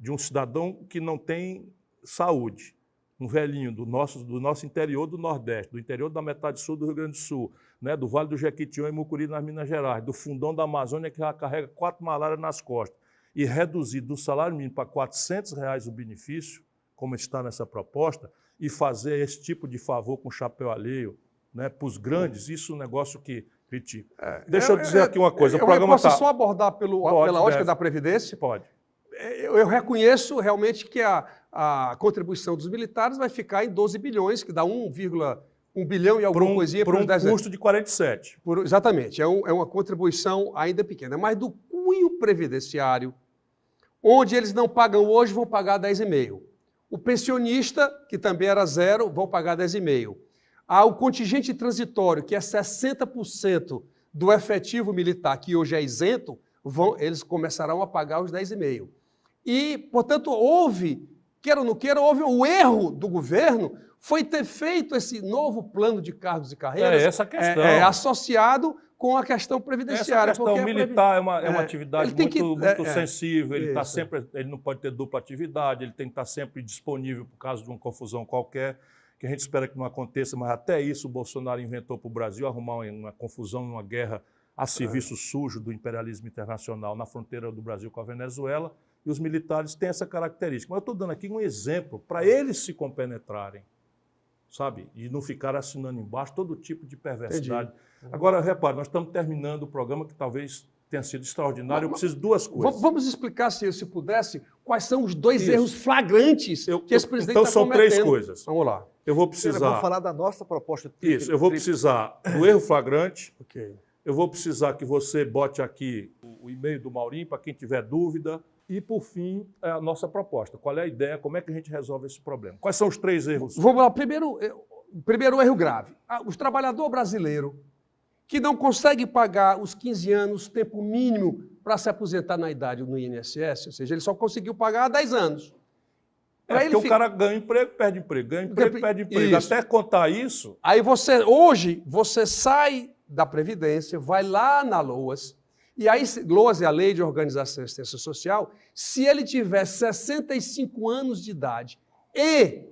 A: de um cidadão que não tem saúde, um velhinho do nosso interior do Nordeste, do interior da metade sul do Rio Grande do Sul, né, do Vale do Jequitinhonha e Mucuri, nas Minas Gerais, do fundão da Amazônia, que já carrega 4 malárias nas costas, e reduzir do salário mínimo para R$ 400 o benefício, como está nessa proposta, e fazer esse tipo de favor com chapéu alheio, né, para os grandes, isso é um negócio que critico. Deixa eu dizer aqui uma coisa.
C: Eu posso só abordar pela ótica da Previdência?
A: Pode.
C: Eu reconheço realmente que a contribuição dos militares vai ficar em 12 bilhões, que dá 1 bilhão e alguma coisinha
A: por um custo de 47.
C: Exatamente. É uma contribuição ainda pequena. Mas do cunho previdenciário, onde eles não pagam hoje, vão pagar 10,5. O pensionista, que também era 0, vão pagar 10,5. O contingente transitório, que é 60% do efetivo militar, que hoje é isento, eles começarão a pagar os 10,5. E, portanto, queira ou não queira, houve um erro do governo, foi ter feito esse novo plano de cargos e carreiras
A: essa questão.
C: Associado com a questão previdenciária.
A: Essa questão militar é uma atividade muito sensível, ele não pode ter dupla atividade, ele tem que estar sempre disponível por causa de uma confusão qualquer, que a gente espera que não aconteça, mas até isso o Bolsonaro inventou para o Brasil arrumar uma confusão, uma guerra a serviço sujo do imperialismo internacional na fronteira do Brasil com a Venezuela, e os militares têm essa característica. Mas eu estou dando aqui um exemplo para eles se compenetrarem, sabe? E não ficar assinando embaixo todo tipo de perversidade. Entendi. Agora, repare, nós estamos terminando o programa que talvez tenha sido extraordinário, eu preciso de duas coisas.
C: Vamos explicar, se pudesse, quais são os dois erros flagrantes que esse presidente
A: então
C: está cometendo.
A: são três coisas.
C: Vamos lá.
A: Eu vou precisar...
B: Vamos falar da nossa proposta.
A: Isso, eu vou precisar do erro flagrante.
C: Ok.
A: Eu vou precisar que você bote aqui o e-mail do Maurinho para quem tiver dúvida. E, por fim, a nossa proposta. Qual é a ideia? Como é que a gente resolve esse problema? Quais são os três erros?
C: Vamos lá. Primeiro erro grave. O trabalhador brasileiro que não consegue pagar os 15 anos, tempo mínimo para se aposentar na idade no INSS, ou seja, ele só conseguiu pagar há 10 anos.
A: Porque o cara ganha emprego, perde emprego, ganha emprego, perde emprego.
C: Isso.
A: Até contar isso...
C: Aí hoje, você sai da Previdência, vai lá na LOAS, e aí, LOAS é a Lei de Organização e Assistência Social, se ele tiver 65 anos de idade e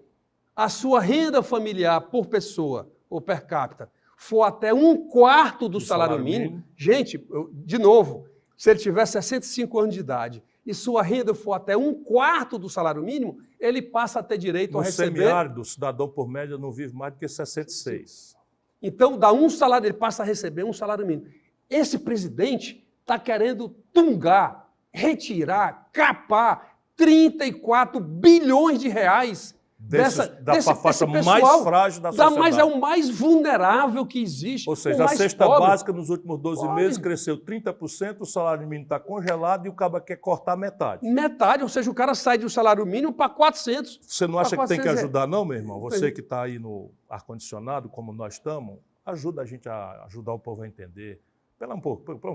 C: a sua renda familiar por pessoa, ou per capita, for até 1/4 do salário mínimo, gente, de novo, se ele tiver 65 anos de idade e sua renda for até 1/4 do salário mínimo, ele passa a ter direito a receber...
A: No semiárido, o cidadão por média não vive mais do que 66.
C: Então, dá um salário, ele passa a receber um salário mínimo. Esse presidente está querendo tungar, retirar, capar 34 bilhões de reais
A: da faixa mais frágil da sociedade.
C: Mas é o mais vulnerável que existe.
A: Ou seja, a cesta básica nos últimos 12 meses cresceu 30%, o salário mínimo está congelado e o cara quer cortar metade.
C: Metade, ou seja, o cara sai de um salário mínimo para 400.
A: Você não acha que tem que ajudar não, meu irmão? Você que está aí no ar-condicionado, como nós estamos, ajuda a gente a ajudar o povo a entender. Pera um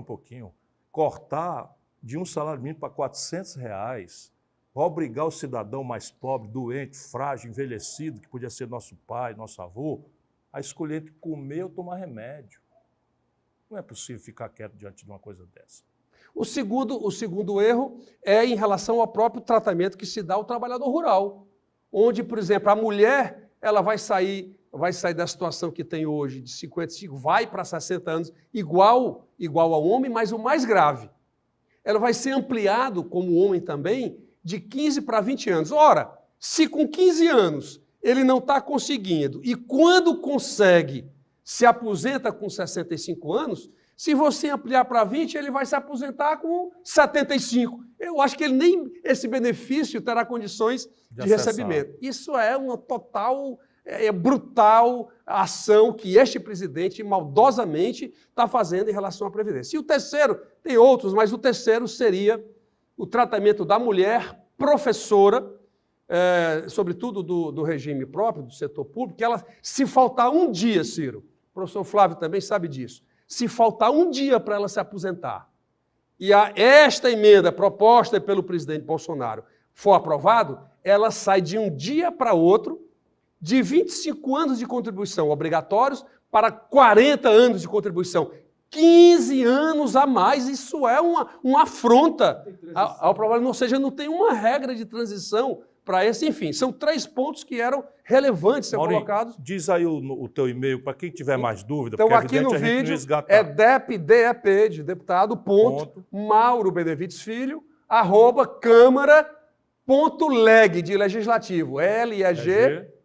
A: pouquinho. Cortar de um salário mínimo para R$400, obrigar o cidadão mais pobre, doente, frágil, envelhecido, que podia ser nosso pai, nosso avô, a escolher entre comer ou tomar remédio. Não é possível ficar quieto diante de uma coisa dessa.
C: O segundo erro é em relação ao próprio tratamento que se dá ao trabalhador rural, onde, por exemplo, a mulher ela vai sair da situação que tem hoje, de 55, vai para 60 anos, igual ao homem, mas o mais grave. Ela vai ser ampliado, como homem também, de 15 para 20 anos. Ora, se com 15 anos ele não está conseguindo, e quando consegue, se aposenta com 65 anos, se você ampliar para 20, ele vai se aposentar com 75. Eu acho que ele nem esse benefício terá condições de recebimento. Isso é uma total, brutal ação que este presidente maldosamente está fazendo em relação à Previdência. E o terceiro, tem outros, mas o terceiro seria o tratamento da mulher professora, sobretudo do regime próprio, do setor público, que ela, se faltar um dia, Ciro, o professor Flávio também sabe disso, se faltar um dia para ela se aposentar, e esta emenda proposta pelo presidente Bolsonaro for aprovado, ela sai de um dia para outro, de 25 anos de contribuição obrigatórios para 40 anos de contribuição. 15 anos a mais, isso é uma afronta ao problema. Ou seja, não tem uma regra de transição para esse. Enfim, são 3 pontos que eram relevantes ser colocados.
A: Diz aí o teu e-mail para quem tiver mais dúvida,
C: então,
A: porque
C: aqui no vídeo
A: é
C: DEP de deputado, Mauro Benevides Filho, @câmara.leg de legislativo, leg.br.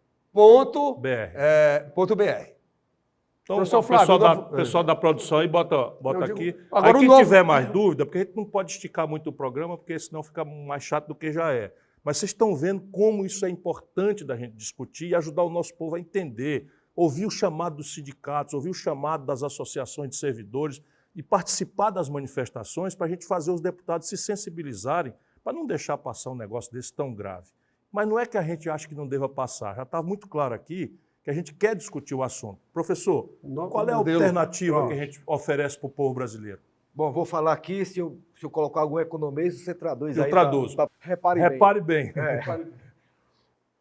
A: Então, o pessoal da produção aí bota aqui.
C: Agora,
A: aí quem tiver mais dúvida, porque a gente não pode esticar muito o programa, porque senão fica mais chato do que já é. Mas vocês estão vendo como isso é importante da gente discutir e ajudar o nosso povo a entender. Ouvir o chamado dos sindicatos, ouvir o chamado das associações de servidores e participar das manifestações para a gente fazer os deputados se sensibilizarem para não deixar passar um negócio desse tão grave. Mas não é que a gente acha que não deva passar. Já está muito claro aqui que a gente quer discutir o assunto. Professor, qual é a alternativa que a gente oferece para o povo brasileiro?
B: Bom, vou falar aqui, se eu colocar algum economês, você traduz aí.
A: Eu traduzo. Repare bem.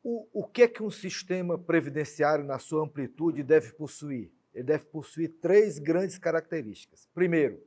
B: O que é que um sistema previdenciário, na sua amplitude, deve possuir? Ele deve possuir 3 grandes características. Primeiro,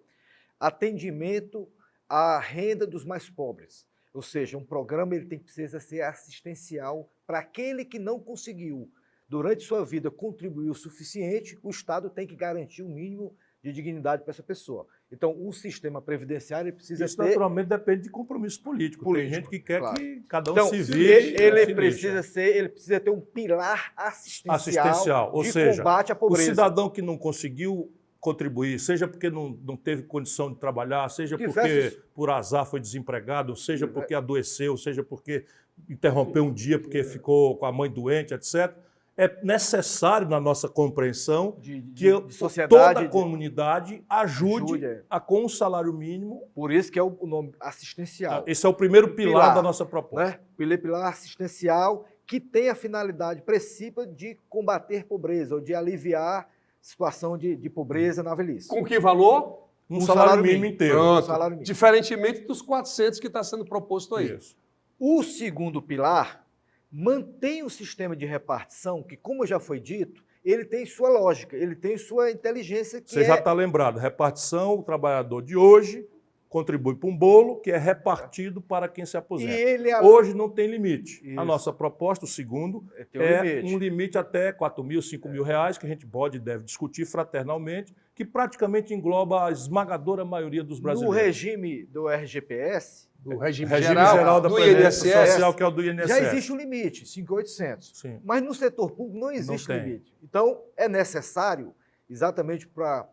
B: atendimento à renda dos mais pobres. Ou seja, um programa precisa ser assistencial para aquele que não conseguiu, durante sua vida, contribuir o suficiente, o Estado tem que garantir o mínimo de dignidade para essa pessoa. Então, o sistema previdenciário precisa ter...
A: Isso naturalmente depende de compromisso político. Tem gente que quer que cada um
B: então,
A: se vire.
B: Ele precisa ter um pilar assistencial
A: Ou
B: de
A: seja,
B: combate à pobreza.
A: O cidadão que não conseguiu contribuir, seja porque não teve condição de trabalhar, seja porque
B: Diversos-
A: por azar foi desempregado, seja porque adoeceu, seja porque interrompeu um dia porque ficou com a mãe doente, etc. É necessário, na nossa compreensão, que
B: de sociedade.
A: toda a comunidade ajude com o salário mínimo.
B: Por isso que é o nome assistencial.
A: Esse é o primeiro pilar da nossa proposta.
B: Né? Pilar assistencial, que tem a finalidade principal de combater pobreza, ou de aliviar situação de pobreza na velhice.
C: Com que valor?
A: Um salário mínimo inteiro.
C: Pronto.
B: Salário mínimo.
C: Diferentemente dos 400 que está sendo proposto aí.
A: Isso.
B: O segundo pilar mantém o sistema de repartição, que, como já foi dito, ele tem sua lógica, ele tem sua inteligência.
A: Você já está lembrado, repartição, o trabalhador de hoje contribui para um bolo que é repartido para quem se aposenta. Hoje não tem limite.
B: Isso.
A: A nossa proposta, o segundo, um limite até R$4.000, R$5.000, que a gente pode e deve discutir fraternalmente, que praticamente engloba a esmagadora maioria dos brasileiros.
B: No regime do RGPS,
C: do regime
A: geral
C: do
A: da Previdência
C: INSS,
A: Social, que é o do INSS.
B: já existe um limite, 5.800.
A: Sim.
B: Mas no setor público não existe
A: Não tem.
B: limite. Então, é necessário, exatamente para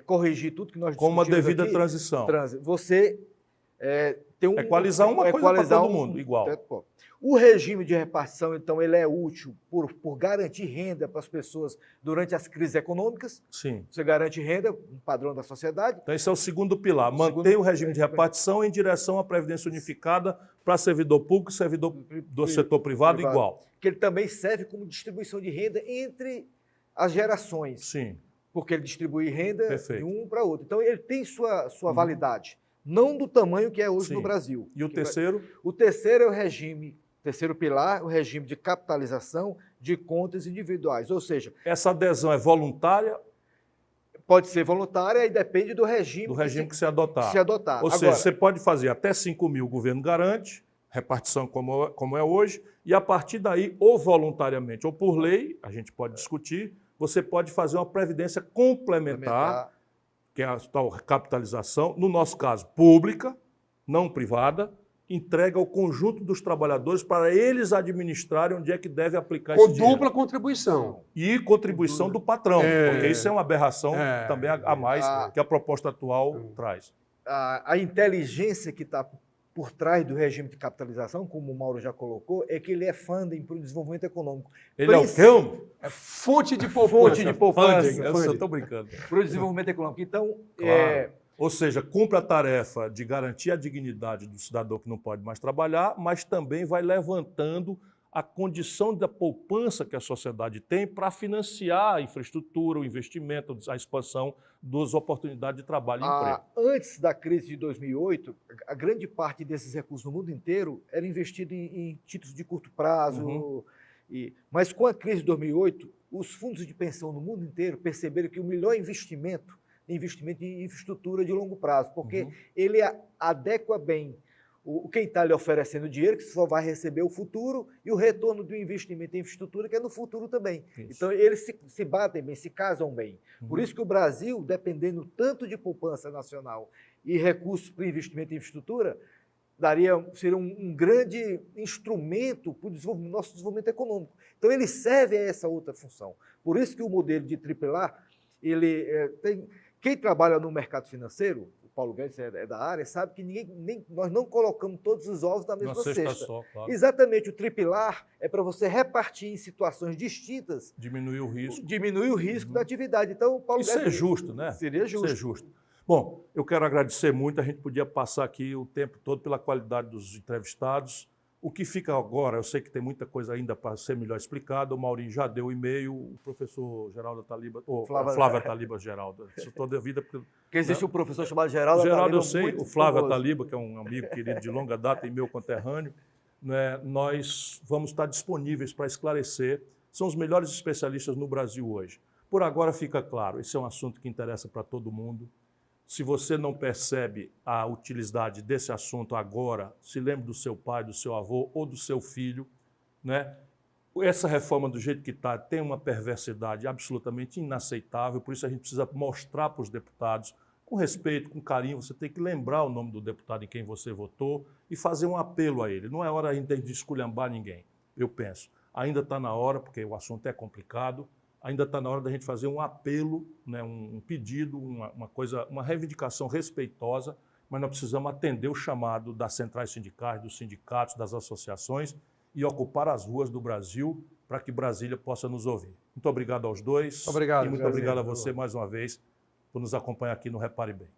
B: corrigir tudo que nós
A: Com
B: discutimos
A: uma devida
B: aqui,
A: transição.
B: você tem um...
A: Equalizar uma coisa para todo mundo, igual.
B: O regime de repartição, então, ele é útil por garantir renda para as pessoas durante as crises econômicas.
A: Sim.
B: Você garante renda, um padrão da sociedade.
A: Então, esse é o segundo pilar. Manter o regime de repartição em direção à Previdência Unificada para servidor público e servidor do setor privado igual.
B: Que ele também serve como distribuição de renda entre as gerações.
A: Sim.
B: Porque ele distribui renda
A: Perfeito.
B: de um para outro. Então, ele tem sua validade. Não do tamanho que é hoje no Brasil.
A: E o terceiro?
B: O terceiro é o regime, terceiro pilar, o regime de capitalização de contas individuais. Ou seja...
A: Essa adesão é voluntária?
B: Pode ser voluntária e depende do regime.
A: Que se adotar. Ou
B: Agora,
A: seja, você pode fazer até 5 mil, o governo garante, repartição como é hoje, e a partir daí, ou voluntariamente ou por lei, a gente pode discutir, você pode fazer uma previdência complementar, que é a tal capitalização, no nosso caso, pública, não privada, entrega ao conjunto dos trabalhadores para eles administrarem onde é que deve aplicar esse dinheiro.
C: Com dupla contribuição.
A: E contribuição do patrão, porque isso é uma aberração também a mais que a proposta atual traz.
B: A inteligência que está por trás do regime de capitalização, como o Mauro já colocou, é que ele é funding para o desenvolvimento econômico.
A: Ele é o quê?
C: É fonte de poupança.
A: Eu estou brincando.
B: Para o desenvolvimento econômico. Então,
A: claro. Ou seja, cumpre a tarefa de garantir a dignidade do cidadão que não pode mais trabalhar, mas também vai levantando a condição da poupança que a sociedade tem para financiar a infraestrutura, o investimento, a expansão das oportunidades de trabalho e emprego.
B: Antes da crise de 2008, a grande parte desses recursos no mundo inteiro era investido em títulos de curto prazo. Mas com a crise de 2008, os fundos de pensão no mundo inteiro perceberam que o melhor investimento é investimento em infraestrutura de longo prazo, porque ele adequa bem quem está lhe oferecendo dinheiro, que só vai receber o futuro, e o retorno do investimento em infraestrutura, que é no futuro também. Isso. Então, eles se batem bem, se casam bem. Por isso que o Brasil, dependendo tanto de poupança nacional e recursos para investimento em infraestrutura, seria um grande instrumento para o nosso desenvolvimento econômico. Então, ele serve a essa outra função. Por isso que o modelo de AAA, ele tem... Quem trabalha no mercado financeiro, o Paulo Guedes é da área, sabe que nós não colocamos todos os ovos na mesma cesta.
A: Só, claro.
B: Exatamente, o tripilar é para você repartir em situações distintas.
A: Diminuir o risco.
B: Diminuir o risco da atividade. Então, o Paulo
A: Guedes... Isso é justo, né?
B: Seria justo.
A: Isso é justo. Bom, eu quero agradecer muito, a gente podia passar aqui o tempo todo pela qualidade dos entrevistados. O que fica agora, eu sei que tem muita coisa ainda para ser melhor explicada, o Maurinho já deu o e-mail, o professor Geraldo Taliba, ou Flávia Taliba Geraldo, isso toda a vida... Porque
B: existe um professor chamado Geraldo Taliba.
A: Geraldo eu sei, o Flávio Taliba, que é um amigo querido de longa data e meu conterrâneo, né, nós vamos estar disponíveis para esclarecer, são os melhores especialistas no Brasil hoje. Por agora fica claro, esse é um assunto que interessa para todo mundo. Se você não percebe a utilidade desse assunto agora, se lembre do seu pai, do seu avô ou do seu filho, né? Essa reforma, do jeito que está, tem uma perversidade absolutamente inaceitável, por isso a gente precisa mostrar para os deputados, com respeito, com carinho, você tem que lembrar o nome do deputado em quem você votou e fazer um apelo a ele. Não é hora ainda de esculhambar ninguém, eu penso. Ainda está na hora, porque o assunto é complicado, ainda está na hora da gente fazer um apelo, né, um pedido, uma reivindicação respeitosa, mas nós precisamos atender o chamado das centrais sindicais, dos sindicatos, das associações e ocupar as ruas do Brasil para que Brasília possa nos ouvir. Muito obrigado aos dois.
C: Obrigado.
A: E muito obrigado a você mais uma vez por nos acompanhar aqui no Repare Bem.